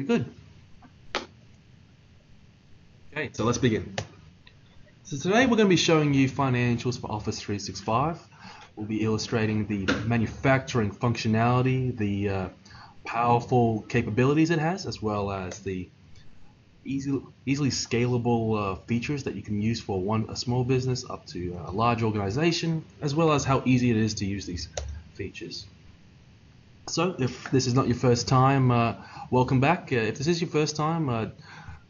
good. Okay, so let's begin. So today we're going to be showing you financials for Office 365. We'll be illustrating the manufacturing functionality, the powerful capabilities it has, as well as the easily scalable features that you can use for a small business up to a large organization, as well as how easy it is to use these features. So if this is not your first time, welcome back. If this is your first time,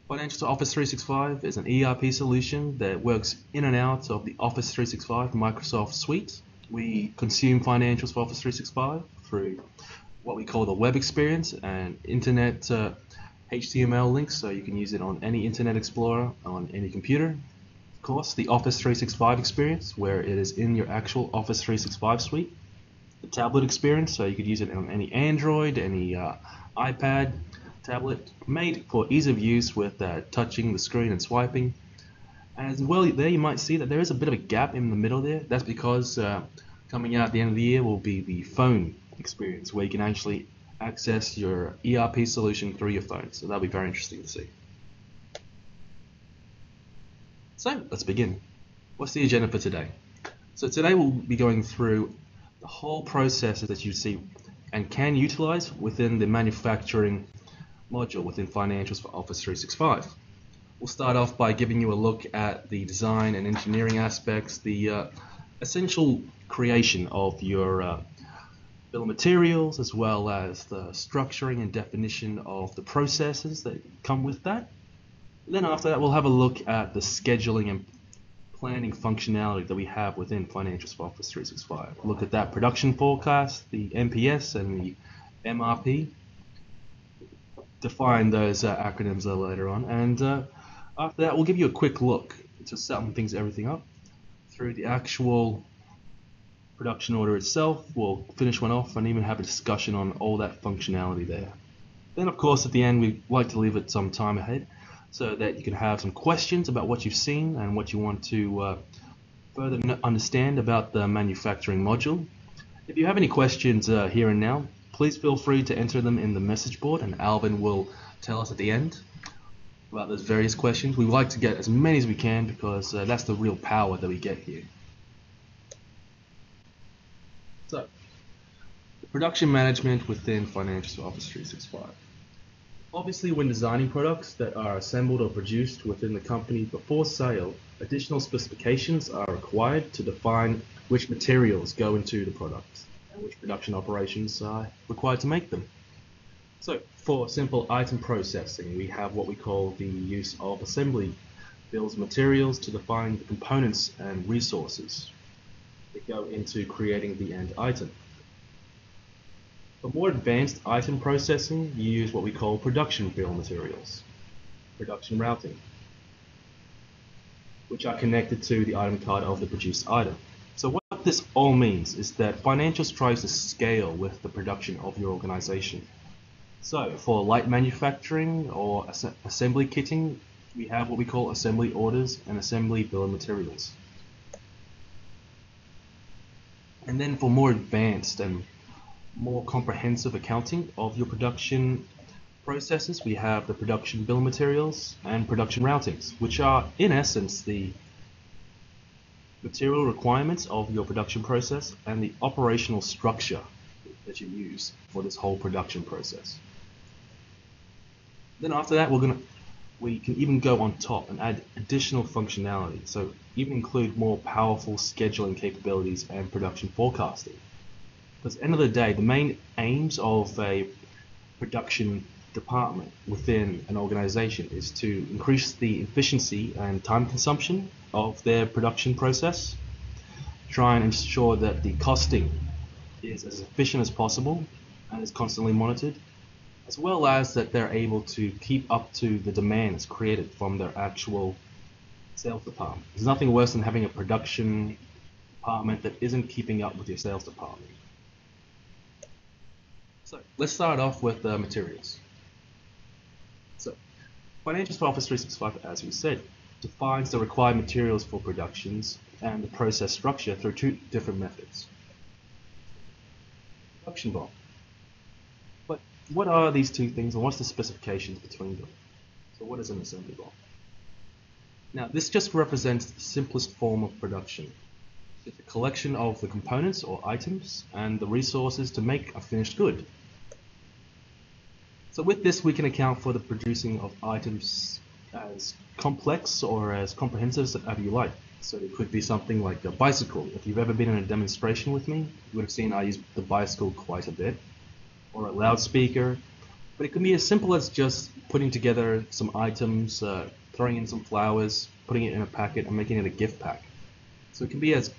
Financials for Office 365 is an ERP solution that works in and out of the Office 365 Microsoft suite. We consume financials for Office 365 through what we call the web experience and internet HTML links, so you can use it on any Internet Explorer on any computer. Of course, the Office 365 experience, where it is in your actual Office 365 suite. The tablet experience, so you could use it on any Android, any iPad, tablet, made for ease of use with touching the screen and swiping. As well, there you might see that there is a bit of a gap in the middle there. That's because coming out at the end of the year will be the phone experience, where you can actually access your ERP solution through your phone. So that'll be very interesting to see. So let's begin. What's the agenda for today? So today we'll be going through the whole processes that you see and can utilize within the manufacturing module within Financials for Office 365. We'll start off by giving you a look at the design and engineering aspects, the essential creation of your bill of materials, as well as the structuring and definition of the processes that come with that. And then after that, we'll have a look at the scheduling and planning functionality that we have within Financials for Office 365. Look at that production forecast, the MPS and the MRP. Define those acronyms later on, and after that, we'll give you a quick look to sum everything up through the actual production order itself. We'll finish one off and even have a discussion on all that functionality there. Then, of course, at the end, we like to leave it some time ahead so that you can have some questions about what you've seen and what you want to further understand about the manufacturing module. If you have any questions here and now, please feel free to enter them in the message board, and Alvin will tell us at the end about those various questions. We like to get as many as we can because that's the real power that we get here. So, the production management within Financials for Office 365. Obviously, when designing products that are assembled or produced within the company before sale, additional specifications are required to define which materials go into the product and which production operations are required to make them. So, for simple item processing, we have what we call the use of assembly bills of materials to define the components and resources that go into creating the end item. For more advanced item processing, you use what we call production bill of materials, production routing, which are connected to the item card of the produced item. So what this all means is that Financials tries to scale with the production of your organization. So for light manufacturing or assembly kitting, we have what we call assembly orders and assembly bill of materials. And then for more advanced and more comprehensive accounting of your production processes, we have the production bill of materials and production routings, which are in essence the material requirements of your production process and the operational structure that you use for this whole production process. Then after that, we can even go on top and add additional functionality, so even include more powerful scheduling capabilities and production forecasting. Because at the end of the day, the main aims of a production department within an organization is to increase the efficiency and time consumption of their production process, try and ensure that the costing is as efficient as possible and is constantly monitored, as well as that they're able to keep up to the demands created from their actual sales department. There's nothing worse than having a production department that isn't keeping up with your sales department. So let's start off with the materials. So Financials for Office 365, as we said, defines the required materials for productions and the process structure through two different methods. Production BOM. But what are these two things and what's the specifications between them? So what is an assembly BOM? Now this just represents the simplest form of production. It's a collection of the components or items and the resources to make a finished good. So with this we can account for the producing of items as complex or as comprehensive as ever you like. So it could be something like a bicycle. If you've ever been in a demonstration with me, you would have seen I use the bicycle quite a bit. Or a loudspeaker. But it can be as simple as just putting together some items, throwing in some flowers, putting it in a packet and making it a gift pack. So it can be as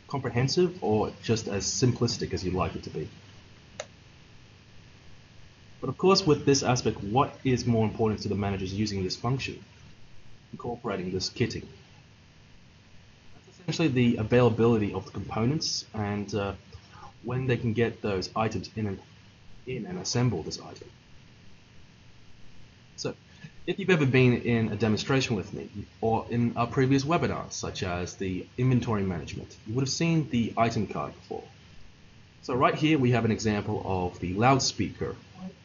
comprehensive or just as simplistic as you'd like it to be. But of course with this aspect, what is more important to the managers using this function? Incorporating this kitting. That's essentially the availability of the components and when they can get those items in and assemble this item. So if you've ever been in a demonstration with me or in our previous webinars such as the inventory management, you would have seen the item card before. So right here we have an example of the loudspeaker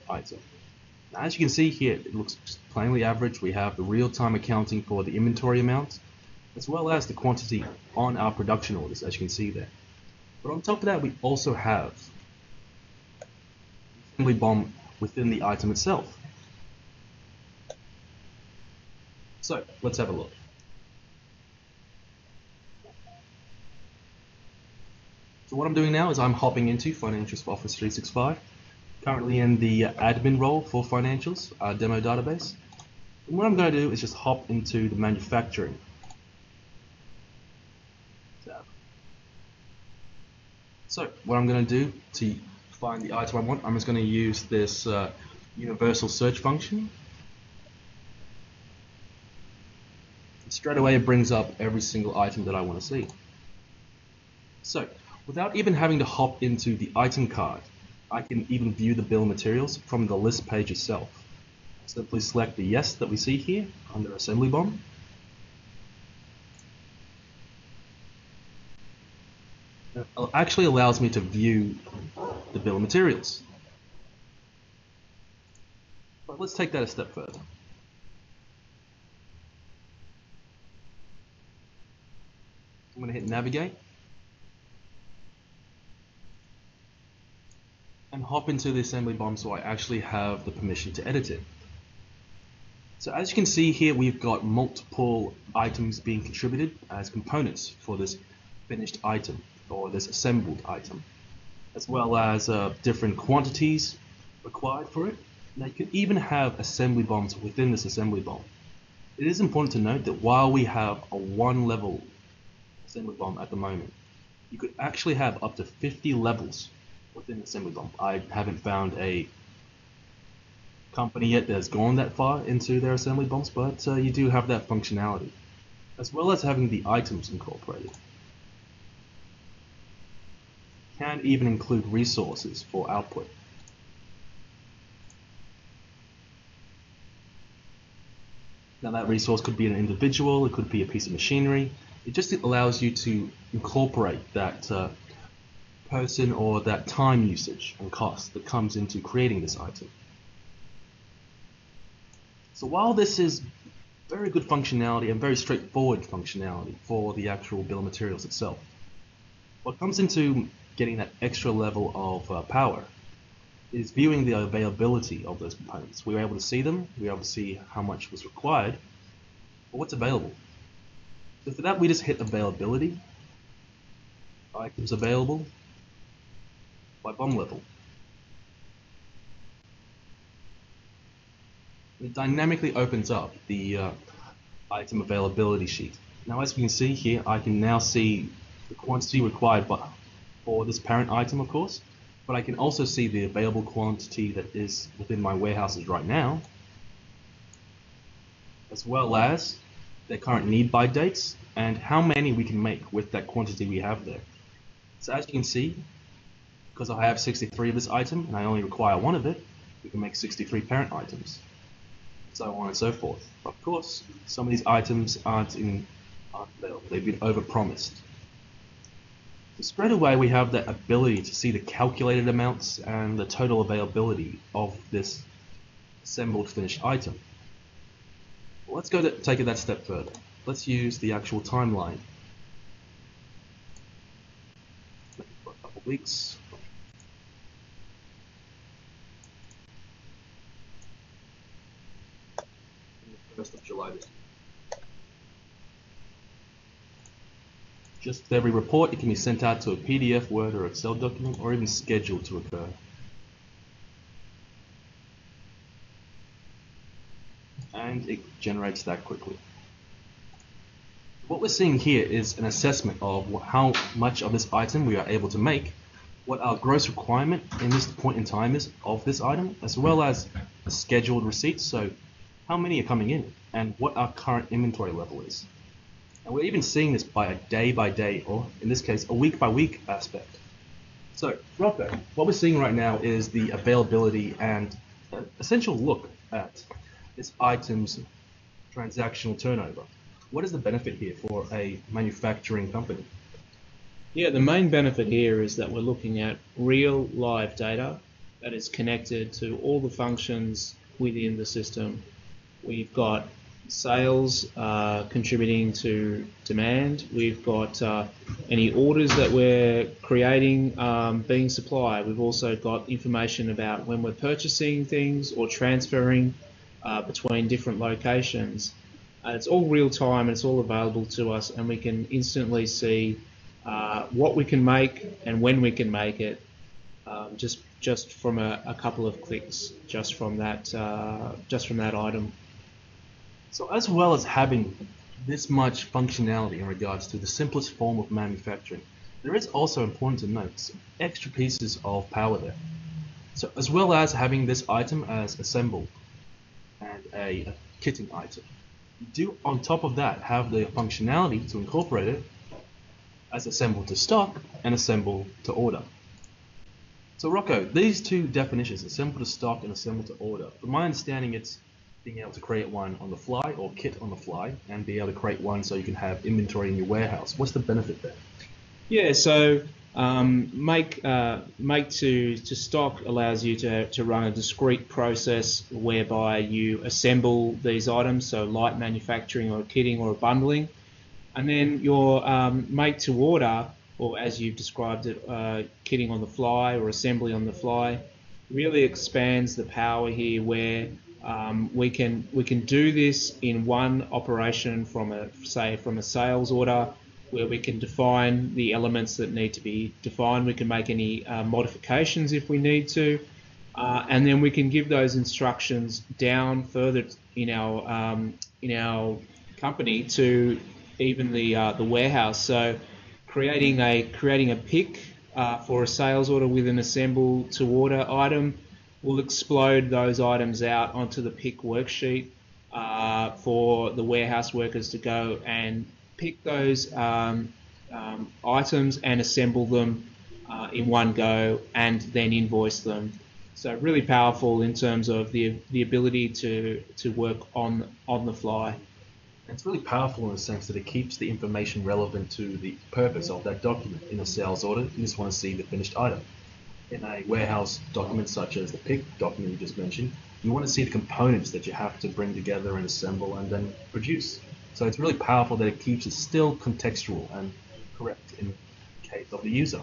item. Now, as you can see here, it looks just plainly average. We have the real-time accounting for the inventory amount as well as the quantity on our production orders, as you can see there. But on top of that we also have assembly BOM within the item itself. So let's have a look. So what I'm doing now is I'm hopping into Financials for Office 365, currently in the admin role for Financials, our demo database. And what I'm going to do is just hop into the manufacturing tab. So what I'm going to do to find the item I want, I'm just going to use this universal search function. Straight away it brings up every single item that I want to see. So without even having to hop into the item card, I can even view the bill of materials from the list page itself. Simply select the yes that we see here under assembly BOM. It actually allows me to view the bill of materials. But let's take that a step further. I'm going to hit navigate and hop into the assembly BOM so I actually have the permission to edit it. So as you can see here, we've got multiple items being contributed as components for this finished item or this assembled item, as well as different quantities required for it. Now you can even have assembly BOMs within this assembly BOM. It is important to note that while we have a one-level assembly BOM at the moment, you could actually have up to 50 levels within the assembly BOM. I haven't found a company yet that has gone that far into their assembly BOMs, but you do have that functionality, as well as having the items incorporated. You can even include resources for output. Now that resource could be an individual, it could be a piece of machinery. It just allows you to incorporate that person or that time usage and cost that comes into creating this item. So while this is very good functionality and very straightforward functionality for the actual bill of materials itself, what comes into getting that extra level of power is viewing the availability of those components. We were able to see them, we were able to see how much was required, but what's available. So for that we just hit availability, items available by BOM level. It dynamically opens up the item availability sheet. Now as we can see here, I can now see the quantity required for this parent item, of course, but I can also see the available quantity that is within my warehouses right now, as well as their current need by dates and how many we can make with that quantity we have there. So as you can see, because I have 63 of this item and I only require one of it, we can make 63 parent items, so on and so forth. Of course, some of these items aren't available. They've been overpromised. Straight away we have the ability to see the calculated amounts and the total availability of this assembled finished item. Well, let's go take it that step further. Let's use the actual timeline. For a couple weeks. The 1st of July this year. Just every report, it can be sent out to a PDF, Word, or Excel document, or even scheduled to occur. And it generates that quickly. What we're seeing here is an assessment of how much of this item we are able to make, what our gross requirement in this point in time is of this item, as well as a scheduled receipts, so how many are coming in, and what our current inventory level is. And we're even seeing this by a day-by-day, or in this case, a week-by-week aspect. So, Rocco, what we're seeing right now is the availability and essential look at this item's transactional turnover. What is the benefit here for a manufacturing company? Yeah, the main benefit here is that we're looking at real live data that is connected to all the functions within the system. We've got sales contributing to demand. We've got any orders that we're creating being supplied. We've also got information about when we're purchasing things or transferring between different locations. It's all real time and it's all available to us, and we can instantly see what we can make and when we can make it, just from a couple of clicks, just from that item. So as well as having this much functionality in regards to the simplest form of manufacturing, there is also important to note some extra pieces of power there. So as well as having this item as assembled and a kitting item, you do on top of that have the functionality to incorporate it as assembled to stock and assembled to order. So Rocco, these two definitions, assembled to stock and assembled to order, from my understanding it's being able to create one on the fly or kit on the fly and be able to create one so you can have inventory in your warehouse. What's the benefit there? Yeah, so make to stock allows you to run a discrete process whereby you assemble these items, so light manufacturing or kitting or bundling, and then your make to order, or as you've described it, kitting on the fly or assembly on the fly, really expands the power here where we can do this in one operation from a sales order, where we can define the elements that need to be defined. We can make any modifications if we need to, and then we can give those instructions down further in our company to even the warehouse. So creating a pick for a sales order with an assemble to order item, we'll explode those items out onto the pick worksheet for the warehouse workers to go and pick those items and assemble them in one go and then invoice them. So really powerful in terms of the ability to work on the fly. It's really powerful in the sense that it keeps the information relevant to the purpose of that document. In a sales order, you just want to see the finished item. In a warehouse document such as the pick document you just mentioned, you want to see the components that you have to bring together and assemble and then produce. So it's really powerful that it keeps it still contextual and correct in the case of the user.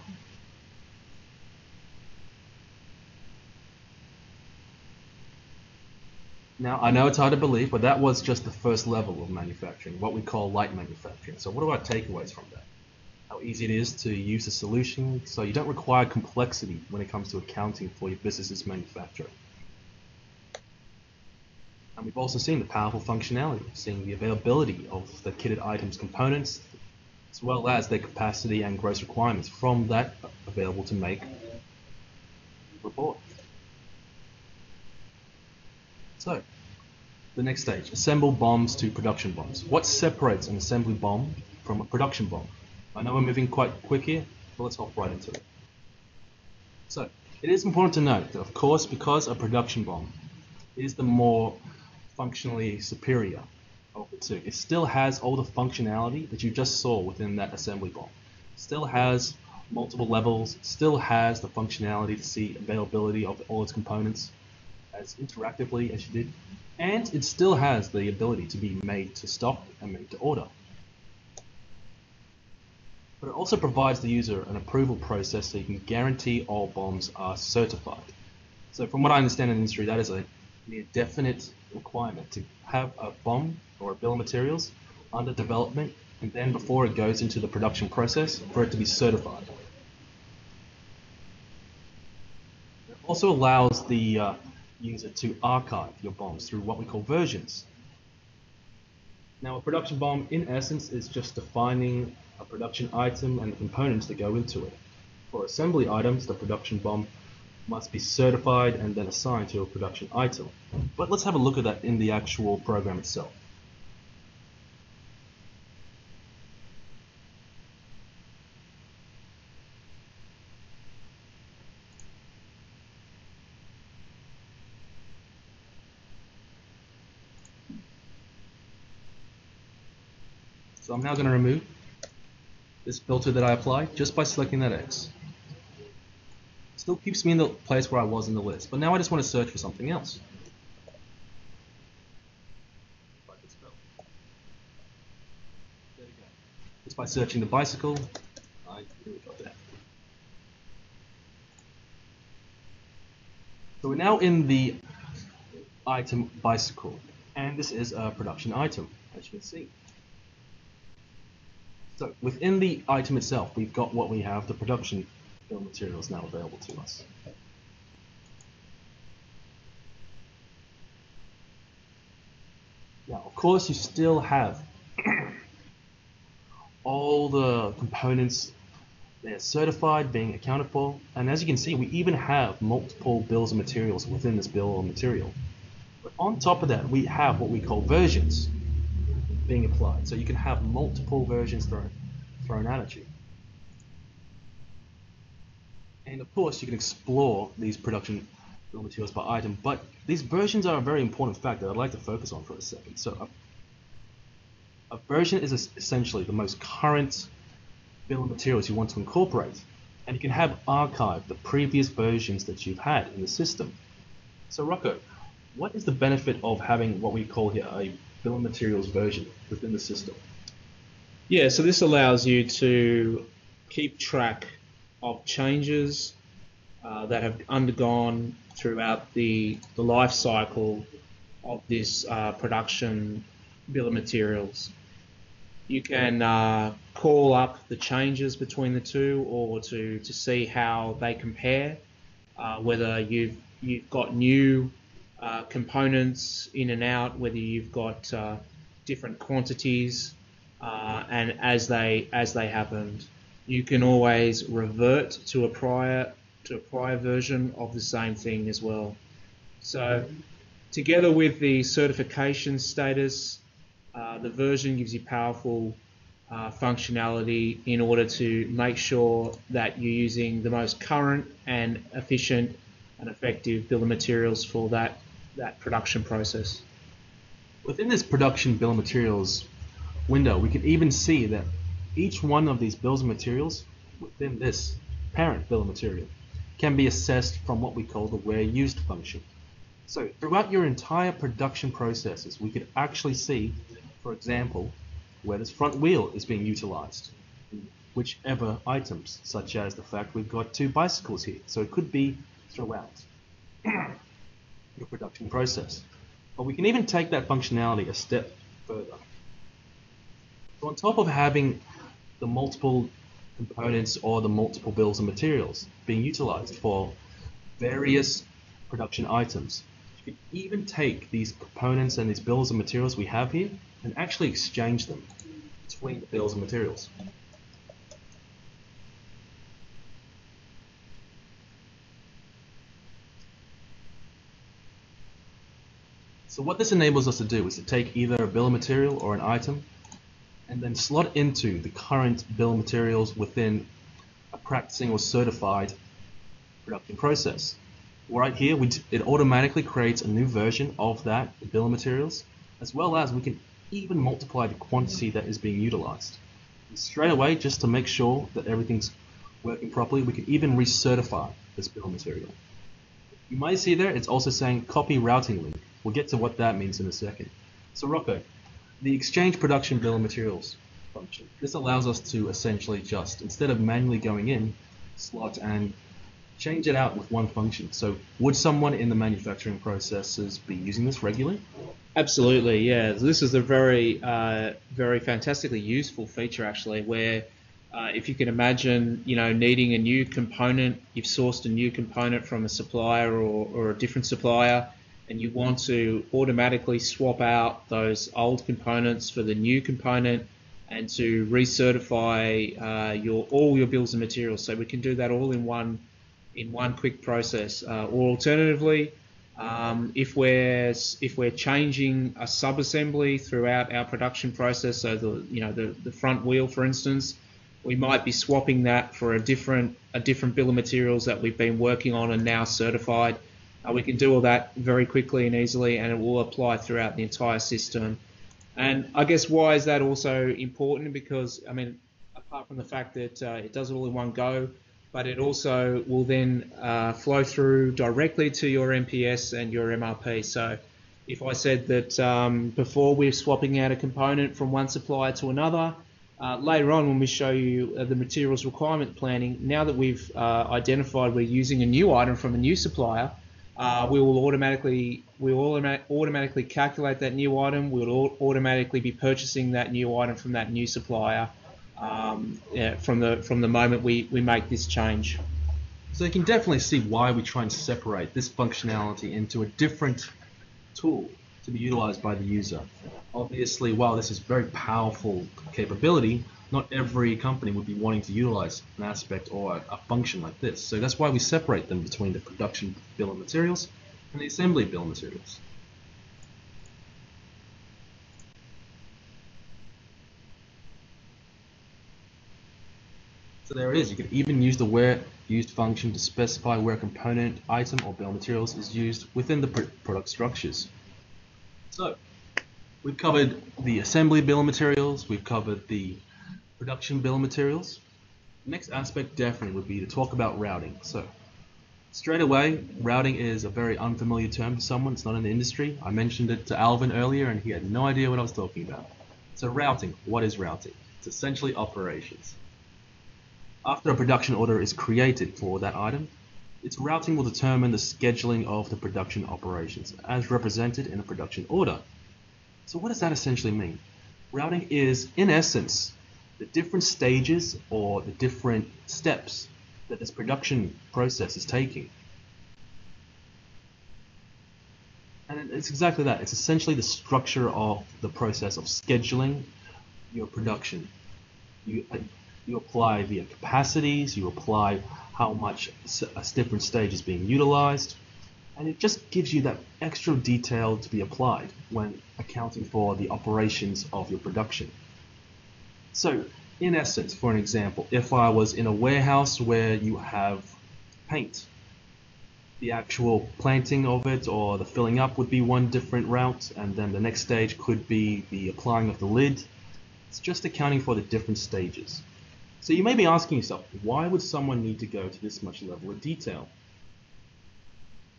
Now, I know it's hard to believe, but that was just the first level of manufacturing, what we call light manufacturing. So what are our takeaways from that? How easy it is to use the solution, so you don't require complexity when it comes to accounting for your business's manufacturing. And we've also seen the powerful functionality, seeing the availability of the kitted items components, as well as their capacity and gross requirements from that available to make report. So, the next stage, assemble BOMs to production BOMs. What separates an assembly BOM from a production BOM? I know we're moving quite quick here, but let's hop right into it. So, it is important to note that, of course, because a production BOM is the more functionally superior of the two, it still has all the functionality that you just saw within that assembly BOM. It still has multiple levels, it still has the functionality to see availability of all its components as interactively as you did, and it still has the ability to be made to stock and made to order. But it also provides the user an approval process so you can guarantee all BOMs are certified. So from what I understand in the industry, that is a near definite requirement to have a BOM or a bill of materials under development, and then before it goes into the production process, for it to be certified. It also allows the user to archive your BOMs through what we call versions. Now, a production BOM, in essence, is just defining a production item and the components that go into it. For assembly items, the production BOM must be certified and then assigned to a production item. But let's have a look at that in the actual program itself. So I'm now going to remove this filter that I applied just by selecting that X. Still keeps me in the place where I was in the list, but now I just want to search for something else. There we go. Just by searching the bicycle, I got that. So we're now in the item bicycle, and this is a production item, as you can see. So within the item itself, we've got what we have, the production bill of materials now available to us. Now, of course, you still have all the components, they're certified, being accounted for, and as you can see, we even have multiple bills of materials within this bill of material. But on top of that, we have what we call versions being applied. So you can have multiple versions thrown at you. And of course, you can explore these production bill of materials per item, but these versions are a very important factor I'd like to focus on for a second. So a version is essentially the most current bill of materials you want to incorporate, and you can have archived the previous versions that you've had in the system. So Rocco, what is the benefit of having what we call here a bill of materials version within the system? Yeah, so this allows you to keep track of changes that have undergone throughout the life cycle of this production bill of materials. You can call up the changes between the two, or to see how they compare, whether you've got new components in and out, whether you've got different quantities, and as they happened, you can always revert to a prior version of the same thing as well. So together with the certification status, the version gives you powerful functionality in order to make sure that you're using the most current and efficient and effective bill of materials for that production process. Within this production bill of materials window, we can even see that each one of these bills of materials within this parent bill of material can be assessed from what we call the where used function. So throughout your entire production processes, we could actually see, for example, where this front wheel is being utilized in whichever items, such as the fact we've got 2 bicycles here. So it could be throughout your production process. But we can even take that functionality a step further. So on top of having the multiple components or the multiple bills of materials being utilized for various production items, you can even take these components and these bills of materials we have here and actually exchange them between the bills of materials. So what this enables us to do is to take either a bill of material or an item and then slot into the current bill of materials within a practicing or certified production process. Right here, it automatically creates a new version of that bill of materials, as well as we can even multiply the quantity that is being utilized. And straight away, just to make sure that everything's working properly, we can even recertify this bill of material. You might see there, it's also saying copy routing link. We'll get to what that means in a second. So Rocco, the exchange production bill of materials function. This allows us to essentially just, instead of manually going in, slot and change it out with one function. So would someone in the manufacturing processes be using this regularly? Absolutely, yeah. This is a very, very fantastically useful feature actually, where if you can imagine, needing a new component, you've sourced a new component from a supplier or a different supplier, and you want to automatically swap out those old components for the new component and to recertify all your bills of materials. So we can do that all in one quick process. Or alternatively, if we're changing a subassembly throughout our production process, so the front wheel, for instance, we might be swapping that for a different bill of materials that we've been working on and now certified. We can do all that very quickly and easily, and it will apply throughout the entire system. And I guess why is that also important? Because, apart from the fact that it does it all in one go, but it also will then flow through directly to your MPS and your MRP. So if I said that before we're swapping out a component from one supplier to another, later on when we show you the materials requirement planning, now that we've identified we're using a new item from a new supplier, we will automatically calculate that new item. We'll automatically be purchasing that new item from that new supplier from the moment we make this change. So you can definitely see why we try and separate this functionality into a different tool to be utilized by the user. Obviously, while this is very powerful capability, not every company would be wanting to utilize an aspect or a function like this. So that's why we separate them between the production bill of materials and the assembly bill of materials. So there it is. You can even use the where used function to specify where a component, item, or bill of materials is used within the product structures. So we've covered the assembly bill of materials, we've covered the production bill of materials. The next aspect definitely would be to talk about routing. So straight away, routing is a very unfamiliar term to someone. It's not in the industry. I mentioned it to Alvin earlier and he had no idea what I was talking about. So routing, what is routing? It's essentially operations. After a production order is created for that item, its routing will determine the scheduling of the production operations as represented in a production order. So what does that essentially mean? Routing is, in essence, the different stages or the different steps that this production process is taking. And it's exactly that. It's essentially the structure of the process of scheduling your production. You apply the capacities, you apply how much a different stage is being utilized, and it just gives you that extra detail to be applied when accounting for the operations of your production. So, in essence, for an example, if I was in a warehouse where you have paint, the actual planting of it or the filling up would be one different route, and then the next stage could be the applying of the lid. It's just accounting for the different stages. So you may be asking yourself, why would someone need to go to this much level of detail?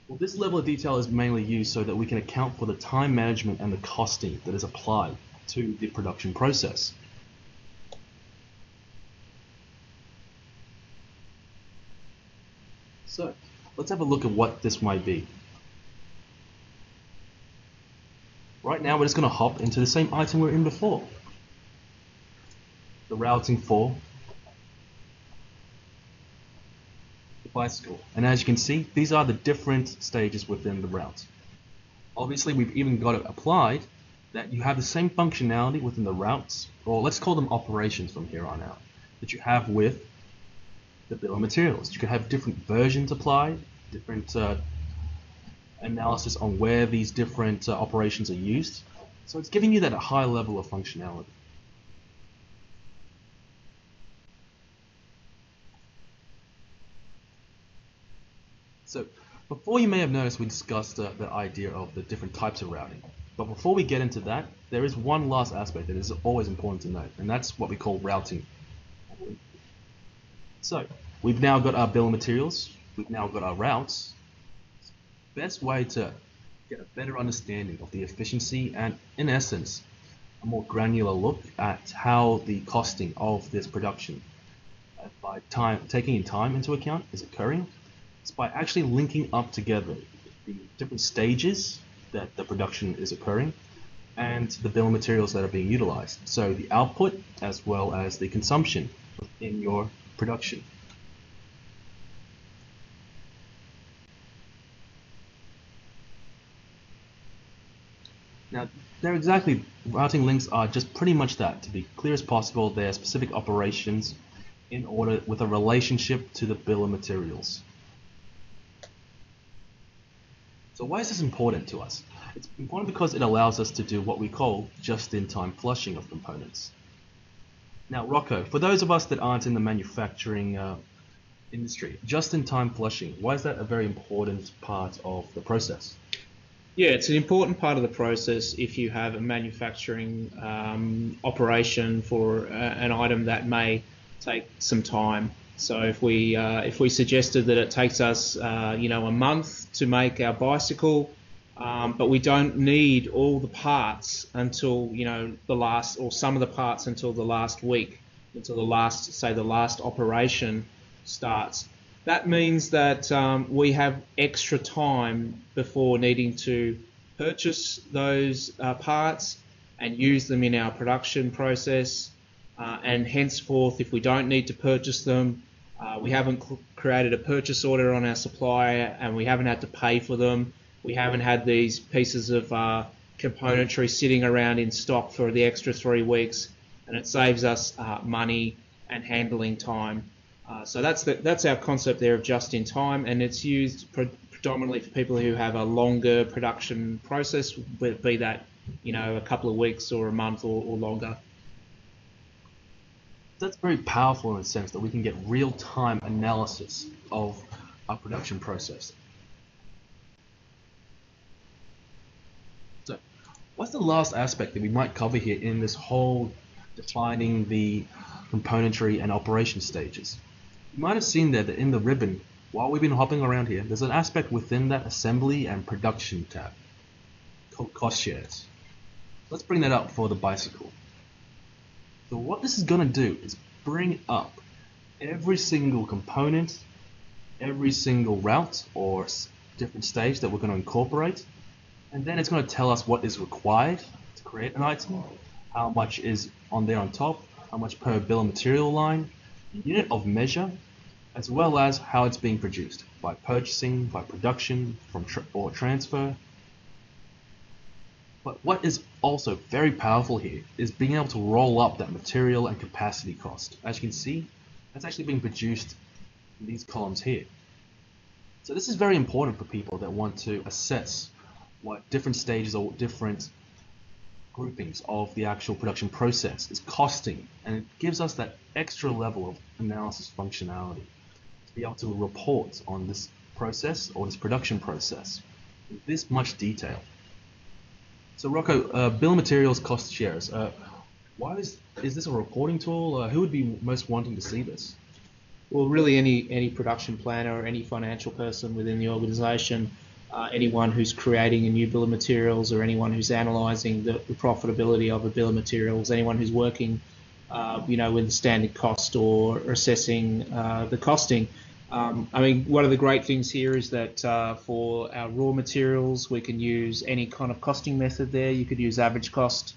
Well, this level of detail is mainly used so that we can account for the time management and the costing that is applied to the production process. So let's have a look at what this might be. Right now we're just going to hop into the same item we were in before. The routing for the bicycle. And as you can see, these are the different stages within the route. Obviously, we've even got it applied that you have the same functionality within the routes, or let's call them operations from here on out, that you have with the bill of materials. You can have different versions applied, different analysis on where these different operations are used. So it's giving you that high level of functionality. So before, you may have noticed we discussed the idea of the different types of routing. But before we get into that, there is one last aspect that is always important to note, and that's what we call routing. So we've now got our bill of materials, we've now got our routes. Best way to get a better understanding of the efficiency and, in essence, a more granular look at how the costing of this production by taking time into account is occurring. It's by actually linking up together the different stages that the production is occurring and the bill of materials that are being utilized. So the output as well as the consumption in your production. Now, routing links are just pretty much that. To be clear as possible, they're specific operations in order with a relationship to the bill of materials. So why is this important to us? It's important because it allows us to do what we call just-in-time flushing of components. Now, Rocco, for those of us that aren't in the manufacturing industry, just-in-time flushing, why is that a very important part of the process? Yeah, it's an important part of the process if you have a manufacturing operation for an item that may take some time. So if we suggested that it takes us a month to make our bicycle, but we don't need all the parts until the last, or some of the parts until the last week, until the last operation starts. That means that we have extra time before needing to purchase those parts and use them in our production process. And henceforth, if we don't need to purchase them, we haven't created a purchase order on our supplier and we haven't had to pay for them. We haven't had these pieces of componentry sitting around in stock for the extra 3 weeks, and it saves us money and handling time. So that's our concept there of just in time, and it's used predominantly for people who have a longer production process, be that a couple of weeks or a month or longer. That's very powerful in the sense that we can get real-time analysis of our production process. So, what's the last aspect that we might cover here in this whole defining the componentry and operation stages? You might have seen there that in the ribbon, while we've been hopping around here, there's an aspect within that assembly and production tab called cost shares. Let's bring that up for the bicycle. So what this is going to do is bring up every single component, every single route or different stage that we're going to incorporate, and then it's going to tell us what is required to create an item, how much is on there on top, how much per bill of material line, unit of measure, as well as how it's being produced, by purchasing, by production, or transfer. But what is also very powerful here is being able to roll up that material and capacity cost. As you can see, that's actually being produced in these columns here. So this is very important for people that want to assess what different stages or different groupings of the actual production process is costing, and it gives us that extra level of analysis functionality to be able to report on this process or this production process in this much detail. So Rocco, bill of materials cost shares. Why is this a reporting tool? Who would be most wanting to see this? Well, really any production planner or any financial person within the organisation, anyone who's creating a new bill of materials or anyone who's analysing the profitability of a bill of materials, anyone who's working, with the standard cost or assessing the costing. One of the great things here is that for our raw materials, we can use any kind of costing method there. You could use average cost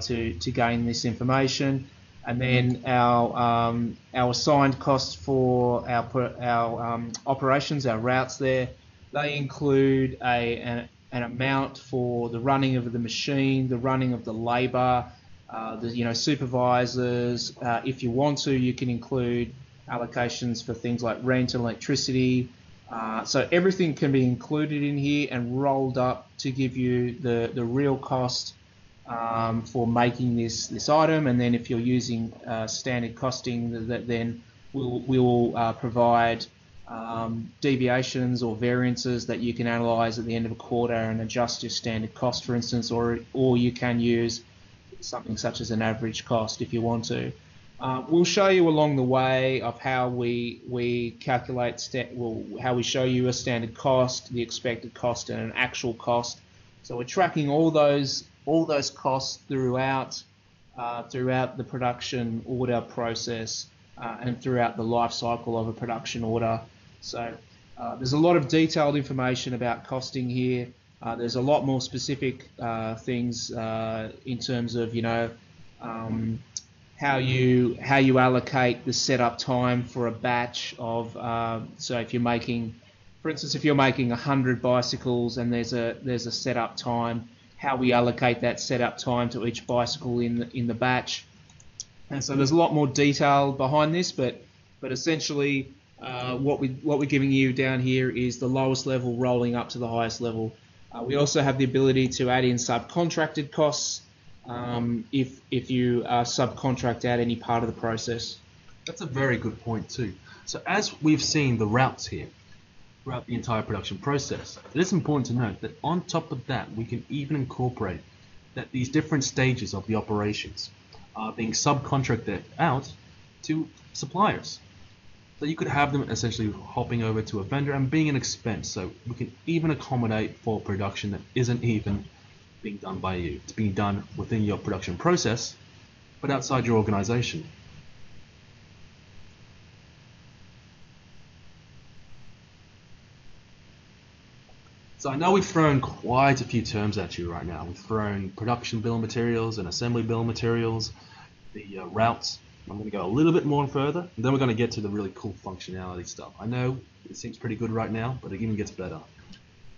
to gain this information. And then our assigned costs for our operations, our routes there, they include an amount for the running of the machine, the running of the labour, the supervisors. If you want to, you can include allocations for things like rent and electricity. So everything can be included in here and rolled up to give you the real cost for making this item. And then if you're using standard costing, then we'll provide deviations or variances that you can analyze at the end of a quarter and adjust your standard cost, for instance, or you can use something such as an average cost if you want to. We'll show you along the way of how we calculate how we show you a standard cost, the expected cost, and an actual cost. So we're tracking all those costs throughout the production order process and throughout the life cycle of a production order. So there's a lot of detailed information about costing here. There's a lot more specific things in terms of how you allocate the setup time for a batch of. So if you're making, for instance, if you're making 100 bicycles and there's a setup time, how we allocate that setup time to each bicycle in the batch. And so there's a lot more detail behind this, but essentially what we're giving you down here is the lowest level rolling up to the highest level. We also have the ability to add in subcontracted costs if you subcontract out any part of the process. That's a very good point too. So as we've seen the routes here throughout the entire production process, it is important to note that on top of that, we can even incorporate that these different stages of the operations are being subcontracted out to suppliers. So you could have them essentially hopping over to a vendor and being an expense. So we can even accommodate for production that isn't even being done by you. It's being done within your production process, but outside your organization. So I know we've thrown quite a few terms at you right now. We've thrown production bill of materials and assembly bill of materials, the routes. I'm going to go a little bit more further, and then we're going to get to the really cool functionality stuff. I know it seems pretty good right now, but it even gets better.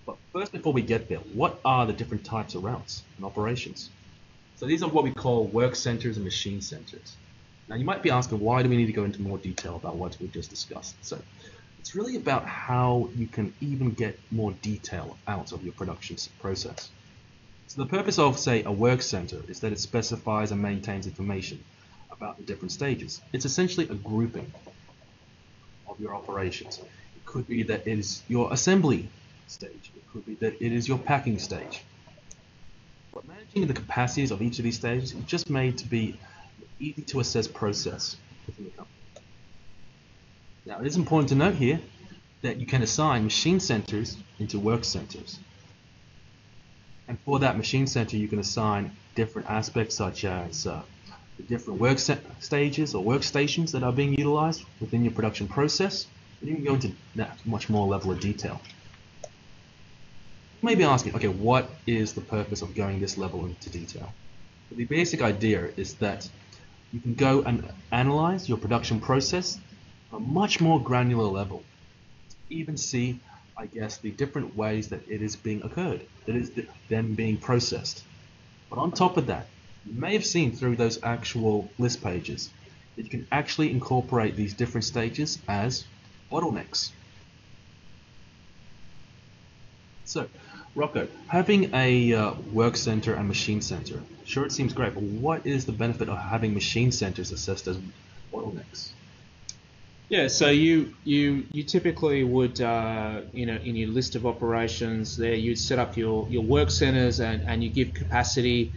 But first, before we get there, what are the different types of routes and operations? So these are what we call work centers and machine centers. Now you might be asking, why do we need to go into more detail about what we've just discussed? So it's really about how you can even get more detail out of your production process. So the purpose of, say, a work center is that it specifies and maintains information about the different stages. It's essentially a grouping of your operations. It could be that it is your assembly stage. It could be that it is your packing stage. But managing the capacities of each of these stages is just made to be an easy to assess process within the company. Now, it is important to note here that you can assign machine centers into work centers. And for that machine center, you can assign different aspects such as the different work stages or workstations that are being utilized within your production process. And you can go into that much more level of detail. You may be asking, okay, what is the purpose of going this level into detail? But the basic idea is that you can go and analyze your production process on a much more granular level. Even see, I guess, the different ways that it is being occurred, that is then being processed. But on top of that, you may have seen through those actual list pages that you can actually incorporate these different stages as bottlenecks. So, Rocco, having a work center and machine center, sure, it seems great, but what is the benefit of having machine centers assessed as bottlenecks? Yeah, so you typically would, in your list of operations there, you'd set up your work centers and you give capacity,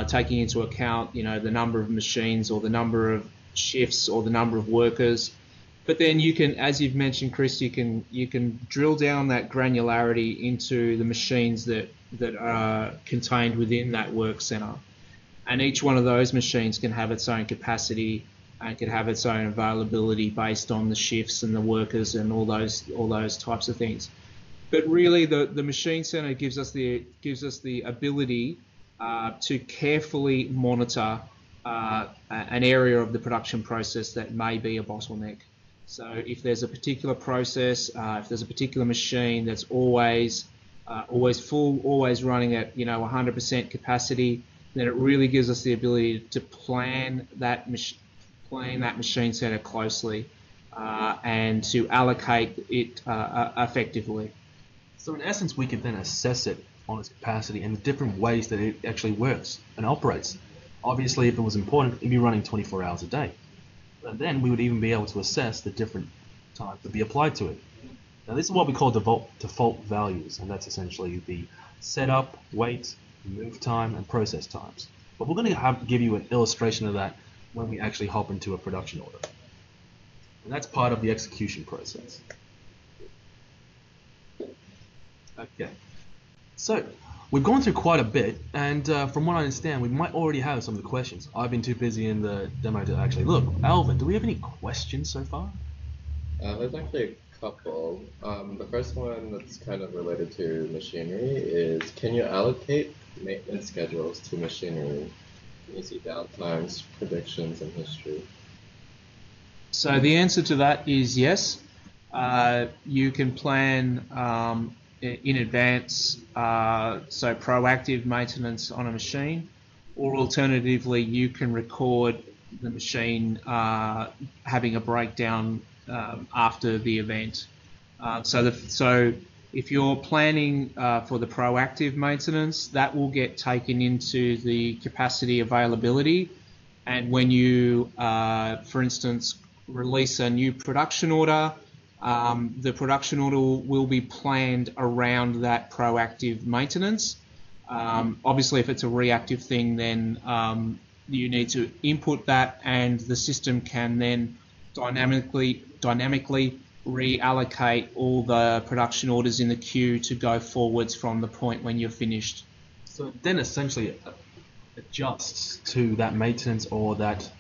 taking into account, the number of machines or the number of shifts or the number of workers. But then you can, as you've mentioned, Chris, you can drill down that granularity into the machines that are contained within that work center, and each one of those machines can have its own capacity and can have its own availability based on the shifts and the workers and all those types of things. But really, the machine center gives us the ability to carefully monitor an area of the production process that may be a bottleneck. So if there's a particular process, if there's a particular machine that's always full, always running at 100% capacity, then it really gives us the ability to plan that machine center closely and to allocate it effectively. So in essence, we could then assess it on its capacity and the different ways that it actually works and operates. Obviously, if it was important, it'd be running 24 hours a day. But then we would even be able to assess the different times to be applied to it. Now this is what we call default values, and that's essentially the setup, wait, move time, and process times. But we're going to give you an illustration of that when we actually hop into a production order. And that's part of the execution process. Okay, so we've gone through quite a bit, and from what I understand, we might already have some of the questions. I've been too busy in the demo to actually look. Alvin, do we have any questions so far? There's actually a couple. The first one that's kind of related to machinery is, can you allocate maintenance schedules to machinery? Can you see downtimes, predictions, and history? So the answer to that is yes. You can plan in advance, so proactive maintenance on a machine, or alternatively you can record the machine having a breakdown after the event. So if you're planning for the proactive maintenance, that will get taken into the capacity availability, and when you, for instance, release a new production order, the production order will be planned around that proactive maintenance. Obviously, if it's a reactive thing, then you need to input that, and the system can then dynamically reallocate all the production orders in the queue to go forwards from the point when you're finished. So it then essentially adjusts to that maintenance or that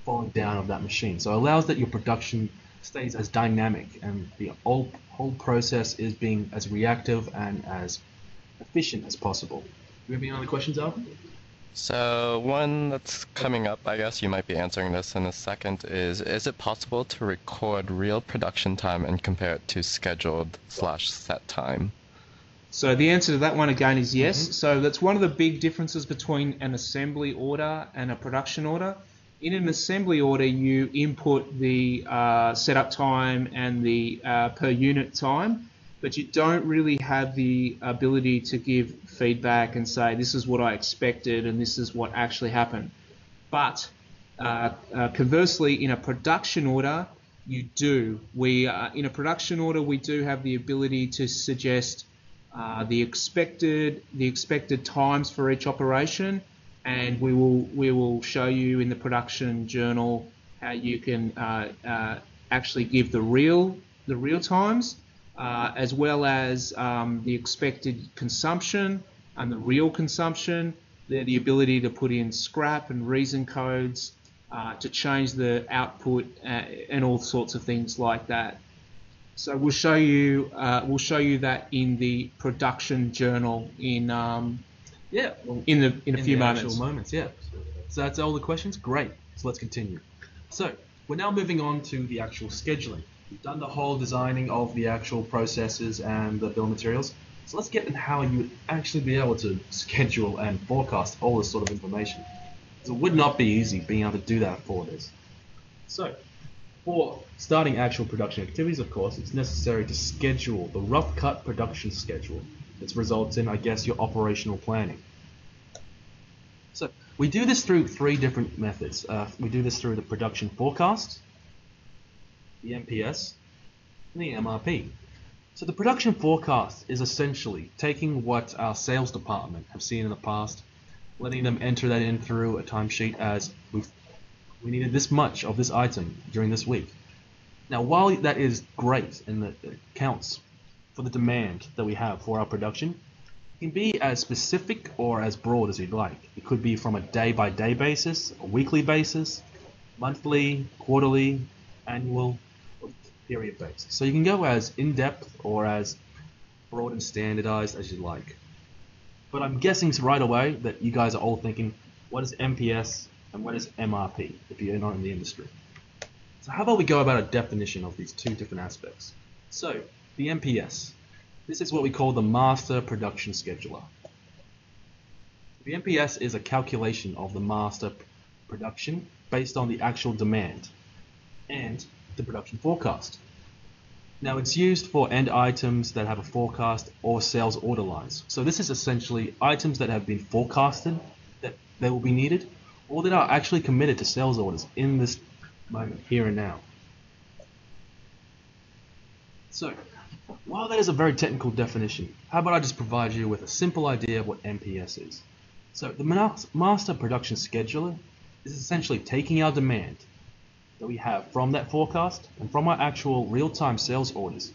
falling down of that machine. So it allows that your production stays as dynamic and the whole process is being as reactive and as efficient as possible. Do you have any other questions, Alvin? So one that's coming up, I guess you might be answering this in a second, is it possible to record real production time and compare it to scheduled/set time? So the answer to that one again is yes. So that's one of the big differences between an assembly order and a production order. In an assembly order, you input the setup time and the per unit time, but you don't really have the ability to give feedback and say, this is what I expected and this is what actually happened. But conversely, in a production order, you do. In a production order, we do have the ability to suggest the expected times for each operation, and we will show you in the production journal how you can actually give the real times, as well as the expected consumption and the real consumption. The ability to put in scrap and reason codes, to change the output, and all sorts of things like that. So we'll show you that in the production journal in a few moments. Yeah. So that's all the questions? Great. So let's continue. So we're now moving on to the actual scheduling. We've done the whole designing of the actual processes and the bill of materials. So let's get into how you would actually be able to schedule and forecast all this sort of information. So it would not be easy being able to do that for this. So for starting actual production activities, of course, it's necessary to schedule the rough cut production schedule. This results in, I guess, your operational planning. So we do this through three different methods. We do this through the production forecast, the MPS, and the MRP. So the production forecast is essentially taking what our sales department have seen in the past, letting them enter that in through a timesheet as we needed this much of this item during this week. Now, while that is great and that it counts for the demand that we have for our production, it can be as specific or as broad as you'd like. It could be from a day-by-day basis, a weekly basis, monthly, quarterly, annual, or period basis. So you can go as in-depth or as broad and standardized as you'd like. But I'm guessing right away that you guys are all thinking, what is MPS and what is MRP if you're not in the industry? So how about we go about a definition of these two different aspects? So the MPS, this is what we call the Master Production Scheduler. The MPS is a calculation of the master production based on the actual demand and the production forecast. Now it's used for end items that have a forecast or sales order lines. So this is essentially items that have been forecasted that they will be needed or that are actually committed to sales orders in this moment, here and now. So while that is a very technical definition, how about I just provide you with a simple idea of what MPS is. So the Master Production Scheduler is essentially taking our demand that we have from that forecast and from our actual real-time sales orders,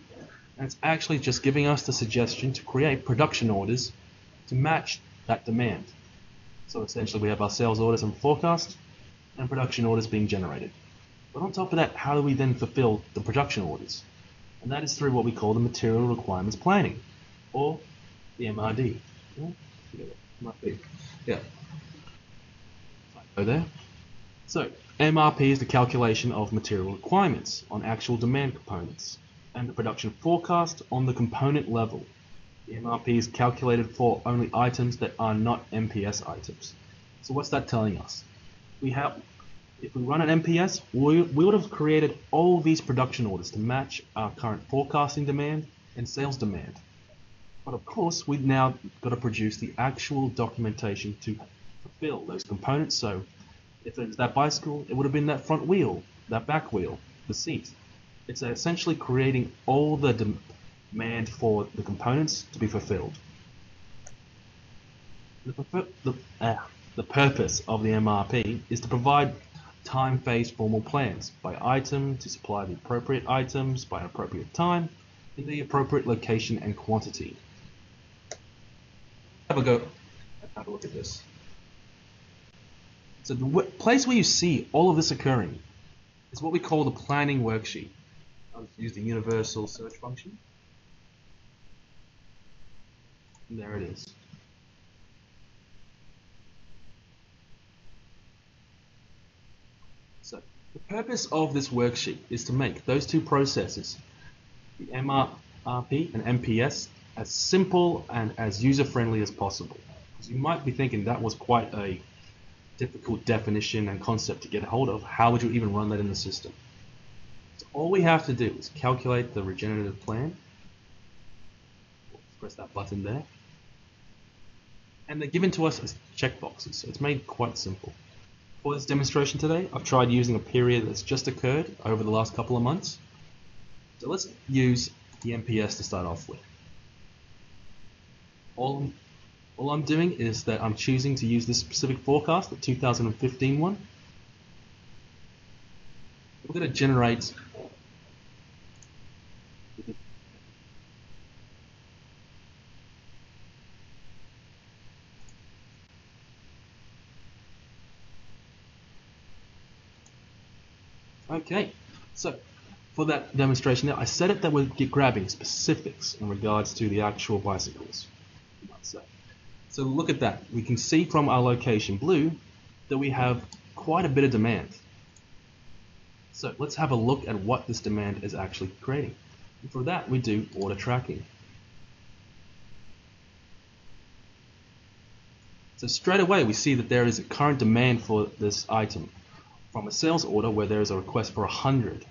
and it's actually just giving us the suggestion to create production orders to match that demand. So essentially we have our sales orders and forecast and production orders being generated. But on top of that, how do we then fulfill the production orders? And that is through what we call the material requirements planning, or the MRD. Yeah. Go there. So MRP is the calculation of material requirements on actual demand components, and the production forecast on the component level. The MRP is calculated for only items that are not MPS items. So what's that telling us? If we run an MPS, we would have created all these production orders to match our current forecasting demand and sales demand. But of course, we've now got to produce the actual documentation to fulfill those components. So if it's that bicycle, it would have been that front wheel, that back wheel, the seat. It's essentially creating all the demand for the components to be fulfilled. The purpose of the MRP is to provide time-phase formal plans by item to supply the appropriate items by an appropriate time in the appropriate location and quantity. Have a look at this. So the place where you see all of this occurring is what we call the planning worksheet. I'll use the universal search function. And there it is. So the purpose of this worksheet is to make those two processes, the MRP and MPS, as simple and as user-friendly as possible. Because you might be thinking that was quite a difficult definition and concept to get a hold of. How would you even run that in the system? So all we have to do is calculate the regenerative plan. Press that button there. And they're given to us as checkboxes, so it's made quite simple. For this demonstration today, I've tried using a period that's just occurred over the last couple of months. So let's use the MPS to start off with. All I'm doing is that I'm choosing to use this specific forecast, the 2015 one. We're going to generate Okay, so for that demonstration now, I set it that we're grabbing specifics in regards to the actual bicycles. So look at that. We can see from our location blue that we have quite a bit of demand. So let's have a look at what this demand is actually creating. And for that, we do order tracking. So straight away, we see that there is a current demand for this item from a sales order where there is a request for 100.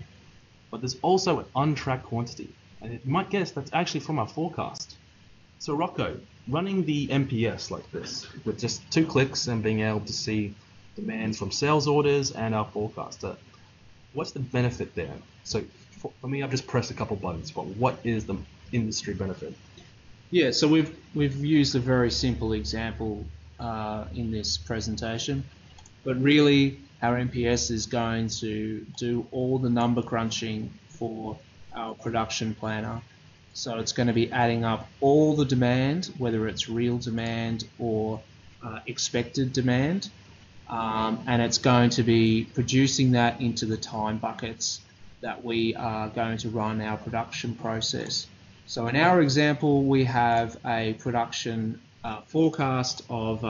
But there's also an untracked quantity. And you might guess that's actually from our forecast. So Rocco, running the MPS like this, with just 2 clicks and being able to see demands from sales orders and our forecast, what's the benefit there? So for me, I've just pressed a couple buttons, but what is the industry benefit? Yeah, so we've used a very simple example in this presentation, but really our MPS is going to do all the number crunching for our production planner. So it's going to be adding up all the demand, whether it's real demand or expected demand, and it's going to be producing that into the time buckets that we are going to run our production process. So in our example, we have a production forecast of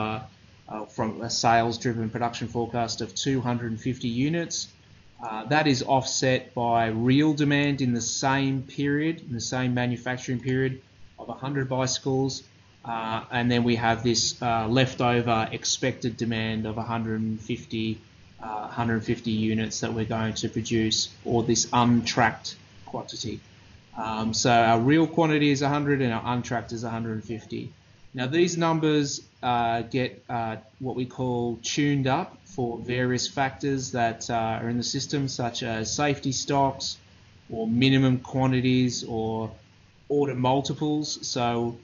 from a sales-driven production forecast of 250 units. That is offset by real demand in the same period, in the same manufacturing period, of 100 bicycles, and then we have this leftover expected demand of 150 units that we're going to produce, or this untracked quantity. So our real quantity is 100 and our untracked is 150. Now these numbers get what we call tuned up for various factors that are in the system, such as safety stocks or minimum quantities or order multiples. So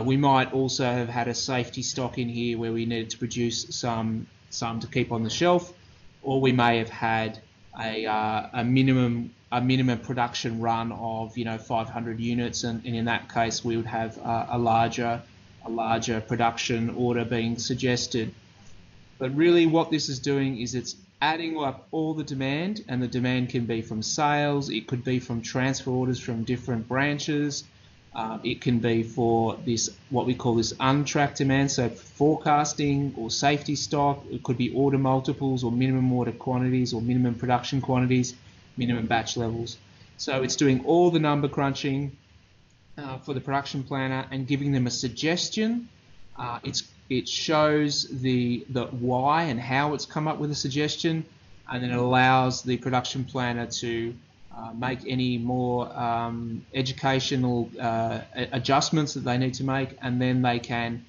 we might also have had a safety stock in here where we needed to produce some some to keep on the shelf, or we may have had a minimum production run of 500 units, and in that case we would have a larger production order being suggested. But really what this is doing is it's adding up all the demand, and the demand can be from sales, it could be from transfer orders from different branches, it can be for this, what we call this untracked demand, so forecasting or safety stock, it could be order multiples or minimum order quantities or minimum production quantities, minimum batch levels. So it's doing all the number crunching for the production planner and giving them a suggestion. It shows the why and how it's come up with a suggestion, and then it allows the production planner to make any more educational adjustments that they need to make, and then they can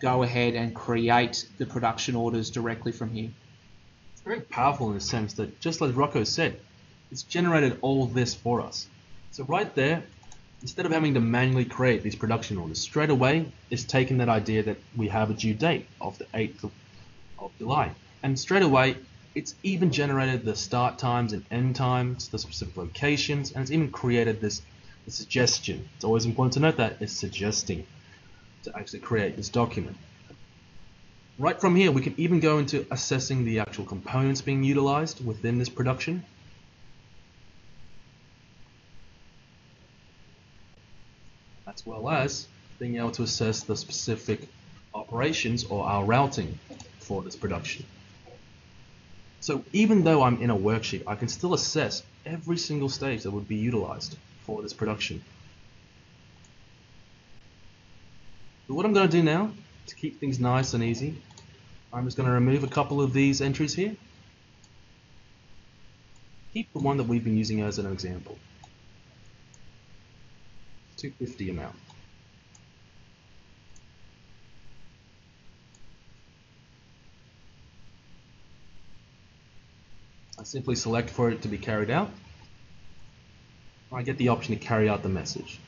go ahead and create the production orders directly from here. It's very powerful in the sense that, just like Rocco said, it's generated all this for us. So right there, instead of having to manually create these production orders, straight away it's taken that idea that we have a due date of the 8th of July, and straight away it's even generated the start times and end times, the specific locations, and it's even created this suggestion. It's always important to note that it's suggesting to actually create this document. Right from here we can even go into assessing the actual components being utilized within this production. As well as being able to assess the specific operations or our routing for this production. So even though I'm in a worksheet, I can still assess every single stage that would be utilized for this production. But what I'm going to do now, to keep things nice and easy, I'm just going to remove a couple of these entries here. Keep the one that we've been using as an example. 250 amount. I simply select for it to be carried out. I get the option to carry out the message.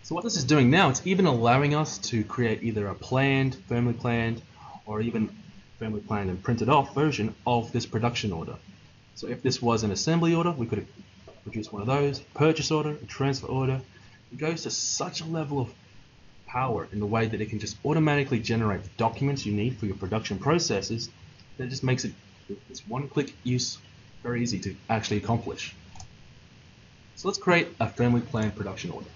So what this is doing now, it's even allowing us to create either a planned, firmly planned, or even firmly planned and printed off version of this production order. So if this was an assembly order, we could have produced one of those, purchase order, a transfer order. It goes to such a level of power in the way that it can just automatically generate the documents you need for your production processes. That just makes it this one-click use very easy to actually accomplish. So let's create a firmly planned production order.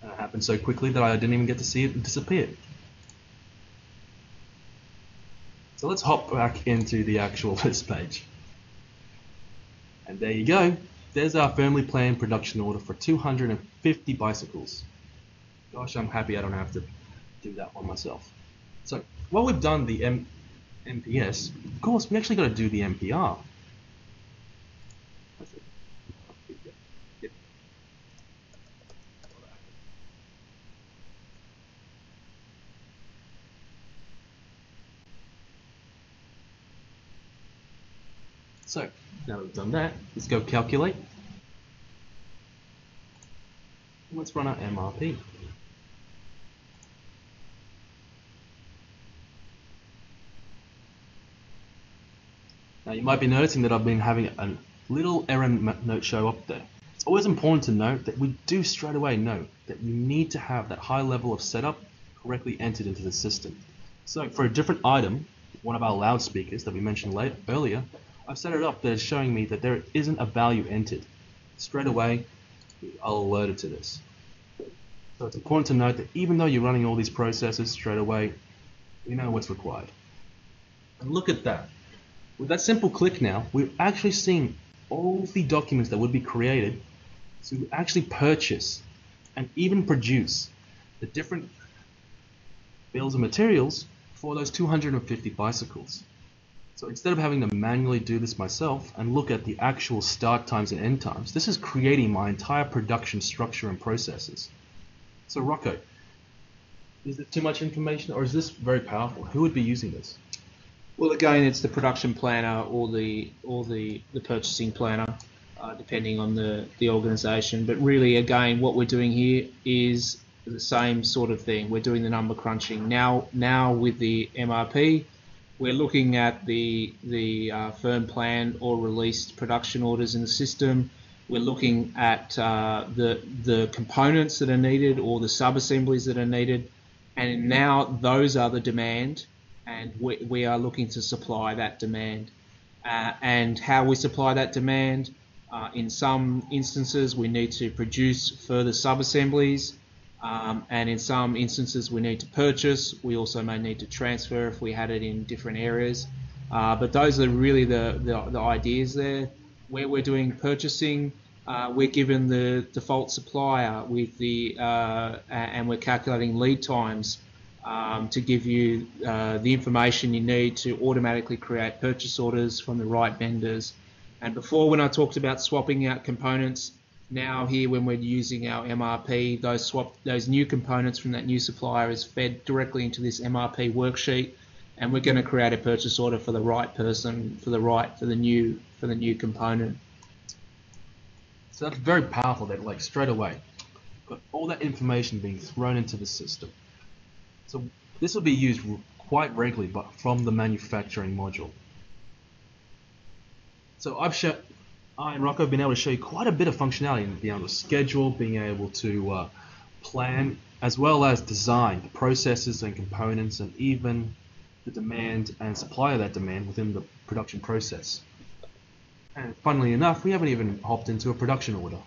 And it happened so quickly that I didn't even get to see it disappear. So let's hop back into the actual list page. And there you go. There's our firmly planned production order for 250 bicycles. Gosh, I'm happy I don't have to do that one myself. So while we've done the MPS, of course, we actually got to do the MPR. So now that we've done that, let's go calculate. Let's run our MRP. Now you might be noticing that I've been having a little error note show up there. It's always important to note that we do straight away know that you need to have that high level of setup correctly entered into the system. So for a different item, one of our loudspeakers that we mentioned earlier, I've set it up that is showing me that there isn't a value entered. Straight away, I'll alert it to this. So it's important to note that even though you're running all these processes straight away, we know what's required. And look at that. With that simple click now, we're actually seeing all the documents that would be created to actually purchase and even produce the different bills of materials for those 250 bicycles. So instead of having to manually do this myself and look at the actual start times and end times, this is creating my entire production structure and processes. So Rocco, is it too much information or is this very powerful? Who would be using this? Well, again, it's the production planner or the purchasing planner, depending on the organization. But really, again, what we're doing here is the same sort of thing. We're doing the number crunching now with the MRP. We're looking at the firm plan or released production orders in the system. We're looking at the components that are needed or the sub-assemblies that are needed, and now those are the demand, and we are looking to supply that demand. And how we supply that demand, in some instances we need to produce further sub-assemblies, and in some instances we need to purchase. We also may need to transfer if we had it in different areas. But those are really the ideas there. Where we're doing purchasing, we're given the default supplier with and we're calculating lead times to give you the information you need to automatically create purchase orders from the right vendors. And before, when I talked about swapping out components, now here when we're using our MRP, those new components from that new supplier is fed directly into this MRP worksheet, and we're going to create a purchase order for the right person, for the new component. So that's very powerful that, like, straight away, got all that information being thrown into the system. So this will be used quite regularly, but from the manufacturing module. So I and Rocco have been able to show you quite a bit of functionality in being able to schedule, being able to plan, as well as design the processes and components, and even the demand and supply of that demand within the production process. And funnily enough, we haven't even hopped into a production order.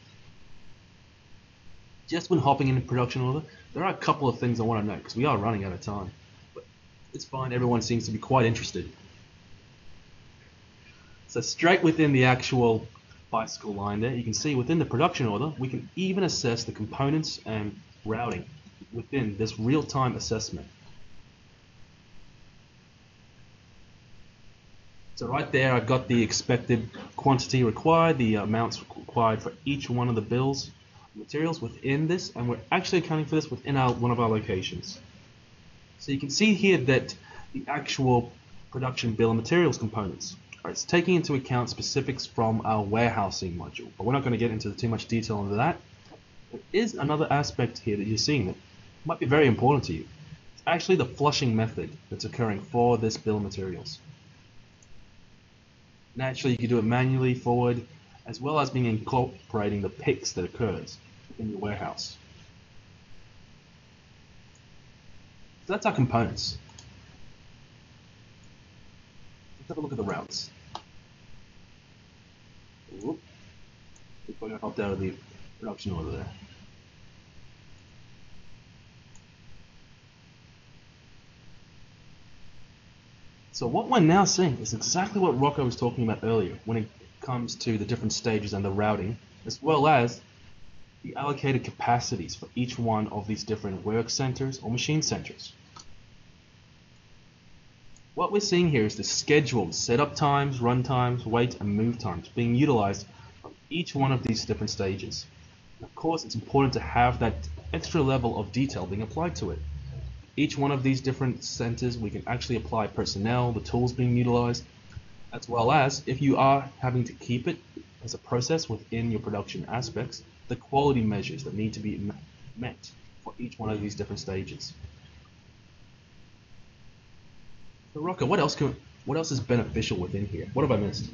Just when hopping into production order, there are a couple of things I want to note, because we are running out of time. But it's fine, everyone seems to be quite interested. So straight within the actual bicycle line there, you can see within the production order, we can even assess the components and routing within this real-time assessment. So right there, I've got the expected quantity required, the amounts required for each one of the bills materials within this, and we're actually accounting for this within one of our locations. So you can see here that the actual production bill of materials components, it's taking into account specifics from our warehousing module, but we're not going to get into too much detail into that. There is another aspect here that you're seeing that might be very important to you. It's actually the flushing method that's occurring for this bill of materials. Naturally, you can do it manually forward, as well as being incorporating the picks that occurs in your warehouse. So that's our components. Let's have a look at the routes. Whoop. Before I hopped out of the production order there. So what we're now seeing is exactly what Rocco was talking about earlier when it comes to the different stages and the routing, as well as the allocated capacities for each one of these different work centers or machine centers. What we're seeing here is the scheduled setup times, run times, wait, and move times being utilized for each one of these different stages. And of course, it's important to have that extra level of detail being applied to it. Each one of these different centers, we can actually apply personnel, the tools being utilized, as well as, if you are having to keep it as a process within your production aspects, the quality measures that need to be met for each one of these different stages. So Rocco, what else is beneficial within here? What have I missed?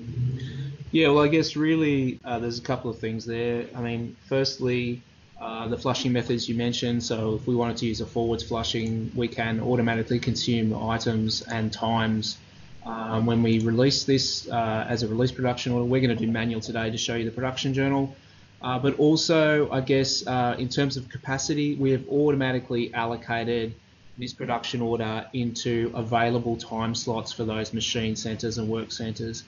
Yeah, well, I guess really there's a couple of things there. I mean, firstly, the flushing methods you mentioned. So if we wanted to use a forwards flushing, we can automatically consume items and times. When we release this as a release production order, we're going to do manual today to show you the production journal. But also, I guess, in terms of capacity, we have automatically allocated this production order into available time slots for those machine centers and work centers.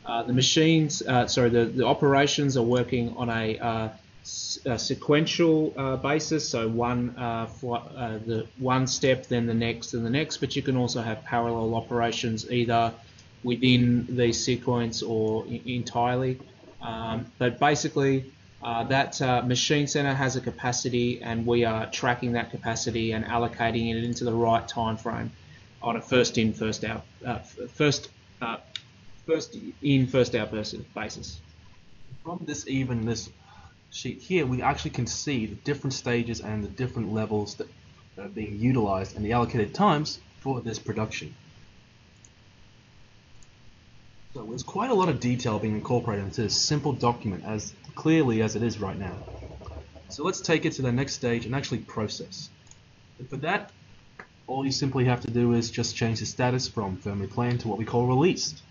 The operations are working on a sequential basis, so the one step, then the next, and the next, but you can also have parallel operations either within the sequence or entirely. But basically, that machine center has a capacity, and we are tracking that capacity and allocating it into the right time frame on a first in, first out basis. From this sheet here, we actually can see the different stages and the different levels that are being utilized and the allocated times for this production. So there's quite a lot of detail being incorporated into this simple document as clearly as it is right now. So let's take it to the next stage and actually process. And for that, all you simply have to do is just change the status from firmly planned to what we call released.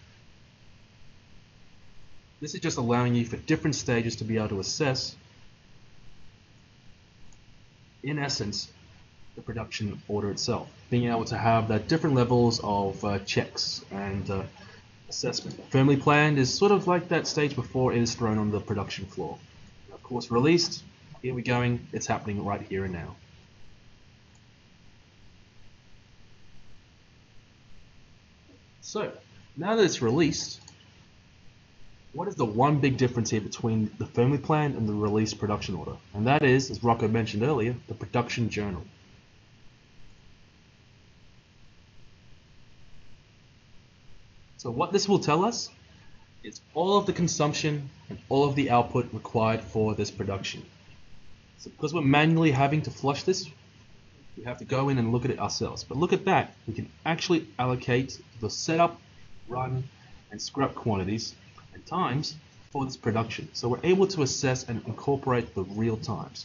This is just allowing you for different stages to be able to assess, in essence, the production order itself. Being able to have that different levels of checks and assessment. Firmly planned is sort of like that stage before it is thrown on the production floor. Of course, released, here we're going, it's happening right here and now. So, now that it's released, what is the one big difference here between the firmly planned and the released production order? And that is, as Rocco mentioned earlier, the production journal. So what this will tell us is all of the consumption and all of the output required for this production. So because we're manually having to flush this, we have to go in and look at it ourselves. But look at that, we can actually allocate the setup, run, and scrap quantities and times for this production. So we're able to assess and incorporate the real times.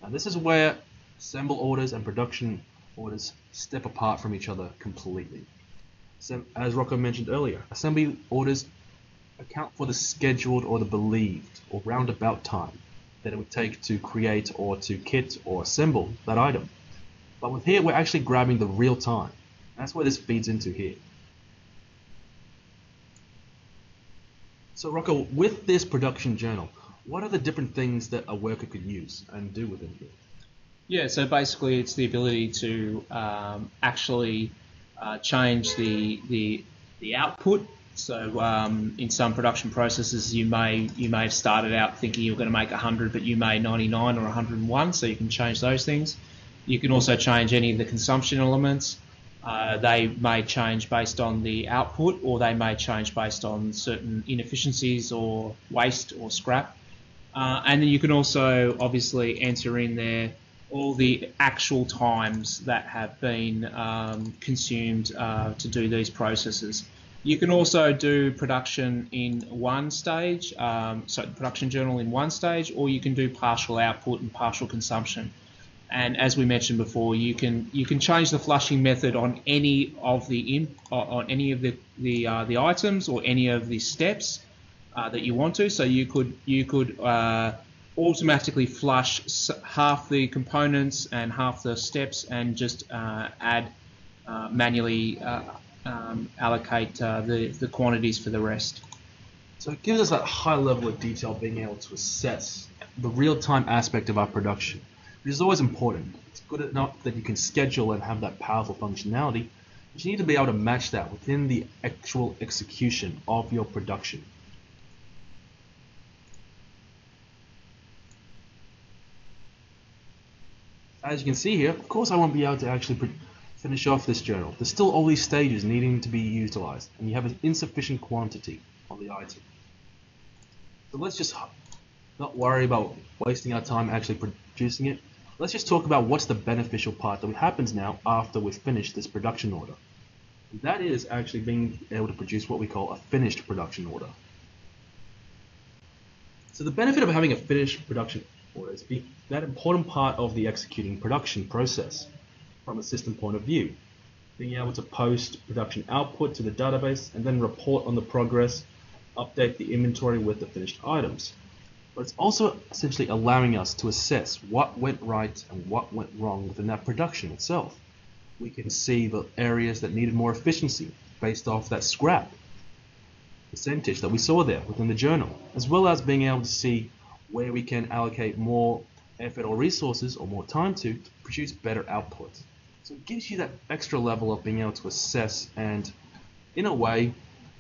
Now this is where assemble orders and production orders step apart from each other completely. So, as Rocco mentioned earlier, assembly orders account for the scheduled or the believed or roundabout time that it would take to create or to kit or assemble that item. But with here, we're actually grabbing the real time. That's where this feeds into here. So Rocco, with this production journal, what are the different things that a worker could use and do within here? Yeah, so basically it's the ability to actually change the output. So in some production processes, you may have started out thinking you're going to make 100, but you may 99 or 101. So you can change those things. You can also change any of the consumption elements. They may change based on the output, or they may change based on certain inefficiencies or waste or scrap. And then you can also obviously enter in there all the actual times that have been consumed to do these processes. You can also do production in one stage, so the production journal in one stage, or you can do partial output and partial consumption. And as we mentioned before, you can change the flushing method on any of the items or any of the steps that you want to. So you could automatically flush half the components and half the steps, and just manually allocate the quantities for the rest. So it gives us that high level of detail, being able to assess the real-time aspect of our production, which is always important. It's good enough that you can schedule and have that powerful functionality, but you need to be able to match that within the actual execution of your production. As you can see here, of course I won't be able to actually finish off this journal. There's still all these stages needing to be utilized, and you have an insufficient quantity of the item. So let's just not worry about wasting our time actually producing it. Let's just talk about what's the beneficial part that happens now after we've finished this production order. And that is actually being able to produce what we call a finished production order. So the benefit of having a finished production order is that important part of the executing production process from a system point of view. Being able to post production output to the database and then report on the progress, update the inventory with the finished items. But it's also essentially allowing us to assess what went right and what went wrong within that production itself. We can see the areas that needed more efficiency based off that scrap percentage that we saw there within the journal, as well as being able to see where we can allocate more effort or resources or more time to produce better output. So it gives you that extra level of being able to assess and, in a way,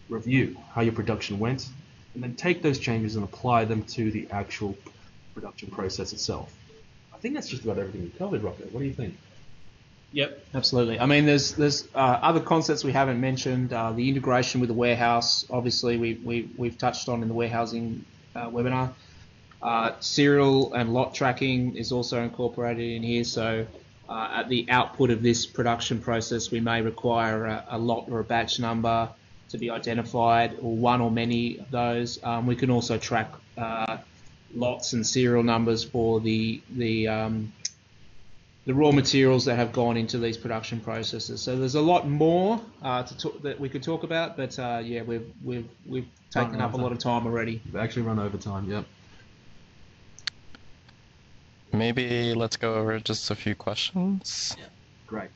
review how your production went, and then take those changes and apply them to the actual production process itself. I think that's just about everything we covered, Rocco. What do you think? Yep, absolutely. I mean, there's other concepts we haven't mentioned. The integration with the warehouse, obviously, we've touched on in the warehousing webinar. Serial and lot tracking is also incorporated in here. So at the output of this production process, we may require a lot or a batch number to be identified, or one or many of those. We can also track lots and serial numbers for the raw materials that have gone into these production processes. So there's a lot more that we could talk about, but yeah, we've taken up a lot of time already. We've actually run over time. Yep. Maybe let's go over just a few questions. Yeah. Great.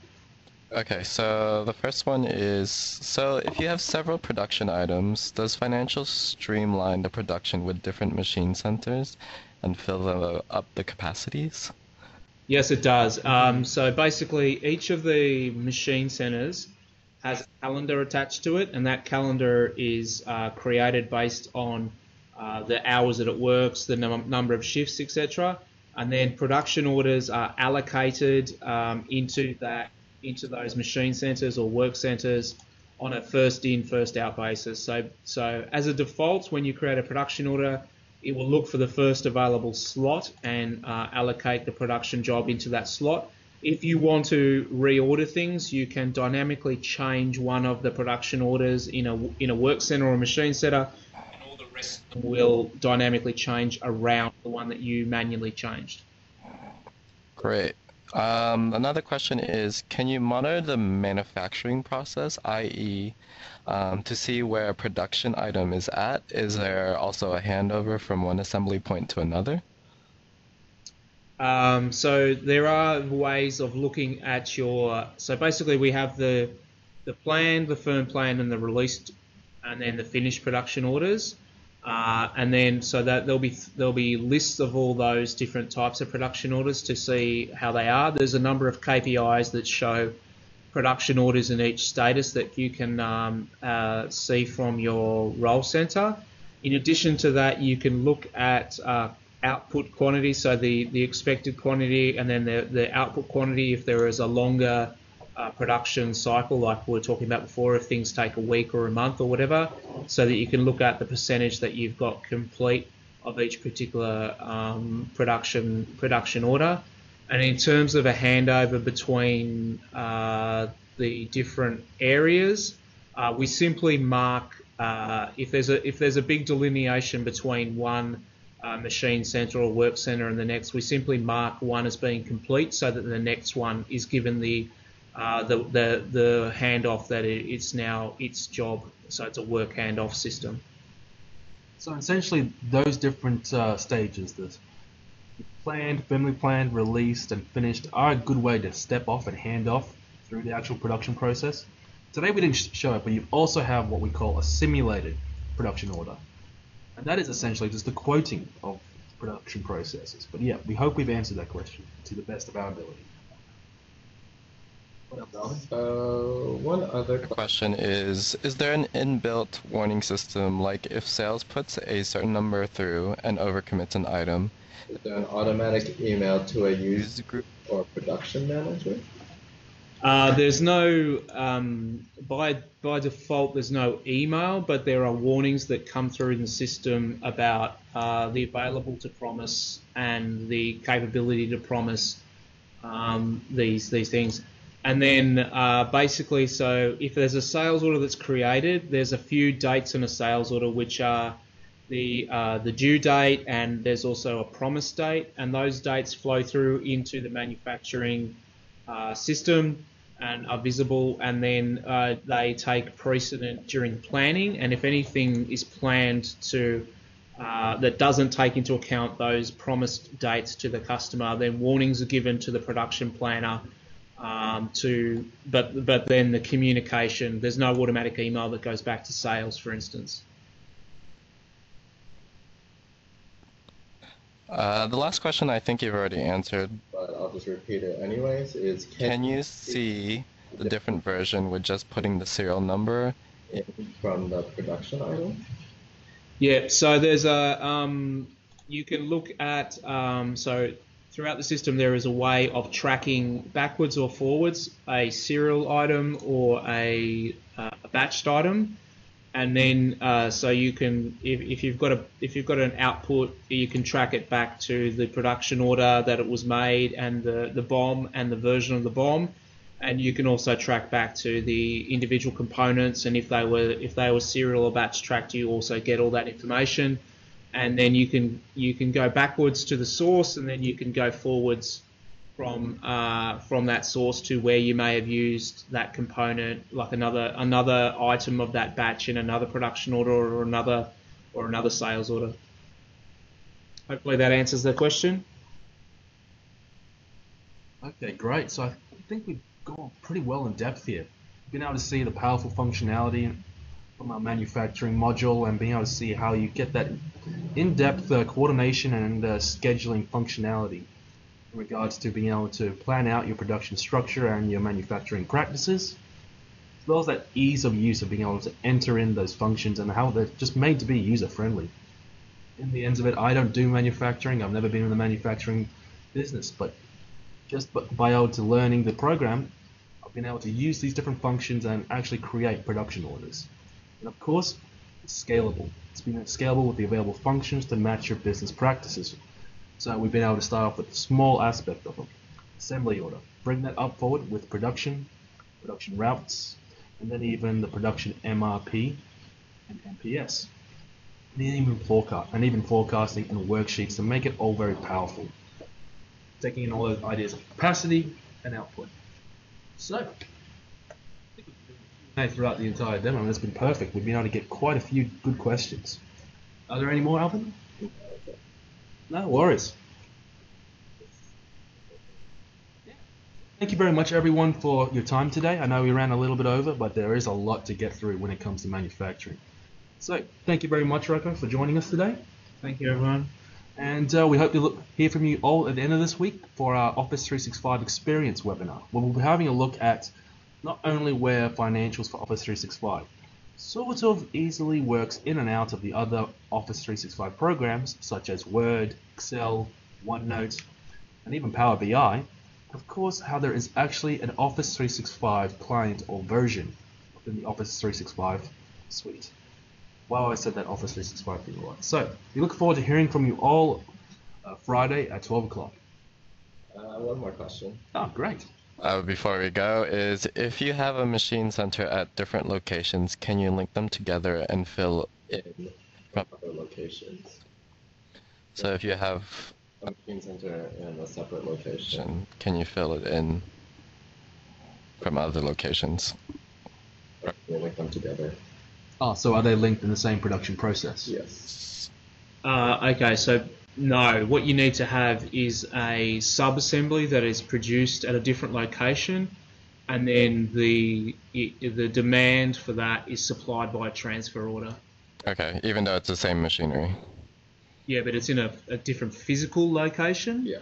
Okay, so the first one is, so if you have several production items, does Financial streamline the production with different machine centers and fill up the capacities? Yes, it does. So basically, each of the machine centers has a calendar attached to it, and that calendar is created based on the hours that it works, the number of shifts, etc. And then production orders are allocated into those machine centers or work centers on a first in, first out basis. So as a default, when you create a production order, it will look for the first available slot and allocate the production job into that slot. If you want to reorder things, you can dynamically change one of the production orders in a work center or a machine center, and all the rest will dynamically change around the one that you manually changed. Great. Another question is, can you monitor the manufacturing process, i.e., to see where a production item is at? Is there also a handover from one assembly point to another? So there are ways of looking at so basically we have the plan, the firm plan, and the released, and then the finished production orders. And then so that there'll be lists of all those different types of production orders to see how they are. There's a number of KPIs that show production orders in each status that you can see from your roll center. In addition to that, you can look at output quantity, so the expected quantity, and then the output quantity if there is a longer production cycle, like we were talking about before, if things take a week or a month or whatever, so that you can look at the percentage that you've got complete of each particular production order. And in terms of a handover between the different areas, we simply mark if there's a big delineation between one machine center or work center and the next, we simply mark one as being complete so that the next one is given the handoff that it's now its job. So it's a work handoff system. So essentially, those different stages, the planned, firmly planned, released, and finished, are a good way to step off and hand off through the actual production process. Today we didn't show it, but you also have what we call a simulated production order. And that is essentially just the quoting of production processes. But yeah, we hope we've answered that question to the best of our ability. So one other question is there an inbuilt warning system, like if sales puts a certain number through and overcommits an item? Is there an automatic email to a user group or production manager? There's no, by default, there's no email, but there are warnings that come through in the system about the available to promise and the capability to promise these things. And then basically, so if there's a sales order that's created, there's a few dates in a sales order which are the due date, and there's also a promise date, and those dates flow through into the manufacturing system and are visible, and then they take precedent during planning. And if anything is planned to that doesn't take into account those promised dates to the customer, then warnings are given to the production planner. But then the communication, there's no automatic email that goes back to sales, for instance. The last question I think you've already answered. But I'll just repeat it anyways, is can you see the different version with just putting the serial number in from the production item? Yeah, so there's you can look at, so throughout the system there is a way of tracking backwards or forwards a serial item or a batched item. and then so you can, if you've got an output, you can track it back to the production order that it was made and the BOM and the version of the BOM, and you can also track back to the individual components, and if they were serial or batch tracked, you also get all that information, and then you can go backwards to the source, and then you can go forwards from that source to where you may have used that component, like another item of that batch in another production order or another sales order. Hopefully that answers the question. Okay, great. So I think we've gone pretty well in depth here. Been able to see the powerful functionality from our manufacturing module, and being able to see how you get that in-depth coordination and scheduling functionality in regards to being able to plan out your production structure and your manufacturing practices, as well as that ease of use of being able to enter in those functions and how they're just made to be user-friendly. In the ends of it, I don't do manufacturing. I've never been in the manufacturing business, but just by able to learning the program, I've been able to use these different functions and actually create production orders. And of course, it's scalable. It's been scalable with the available functions to match your business practices. So we've been able to start off with a small aspect of an assembly order, bring that up forward with production routes, and then even the production MRP and MPS, and even forecasting and worksheets to make it all very powerful, taking in all those ideas of capacity and output. So throughout the entire demo, and it's been perfect. We've been able to get quite a few good questions. Are there any more, Alvin? No worries. Thank you very much, everyone, for your time today. I know we ran a little bit over, but there is a lot to get through when it comes to manufacturing. So thank you very much, Rocco, for joining us today. Thank you, everyone. And we hope to hear from you all at the end of this week for our Office 365 Experience webinar, where we'll be having a look at not only where financials for Office 365 sort of easily works in and out of the other Office 365 programs such as Word, Excel, OneNote, and even Power BI. Of course, how there is actually an Office 365 client or version within the Office 365 suite. Wow, I said that Office 365 thing a lot. So we look forward to hearing from you all Friday at 12 o'clock. One more question. Oh, great. Before we go, is if you have a machine center at different locations, can you link them together and fill In other locations. So if you have A machine center in a separate location. can you fill it in from other locations? Or can you link them together? Oh, so are they linked in the same production process? Yes. Okay, so no, what you need to have is a sub-assembly that is produced at a different location, and then the demand for that is supplied by a transfer order. Okay, even though it's the same machinery. Yeah, but it's in a different physical location. Yeah.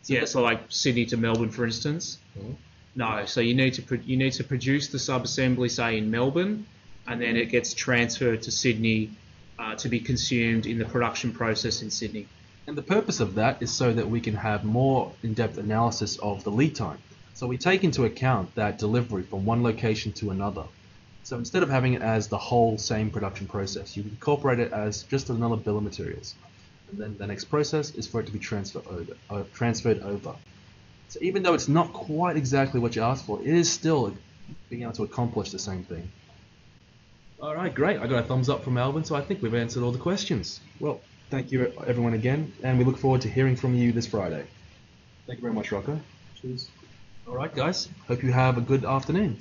Yeah, so like Sydney to Melbourne, for instance. Mm-hmm. No, so you need to produce the sub-assembly, say in Melbourne, and then it gets transferred to Sydney to be consumed in the production process in Sydney. And the purpose of that is so that we can have more in-depth analysis of the lead time. So we take into account that delivery from one location to another. So instead of having it as the whole same production process, you incorporate it as just another bill of materials. And then the next process is for it to be transferred over. So even though it's not quite exactly what you asked for, it is still being able to accomplish the same thing. All right, great. I got a thumbs up from Melbourne, so I think we've answered all the questions. Well, thank you everyone again, and we look forward to hearing from you this Friday. Thank you very much, Rocco. Cheers. All right, guys. Hope you have a good afternoon.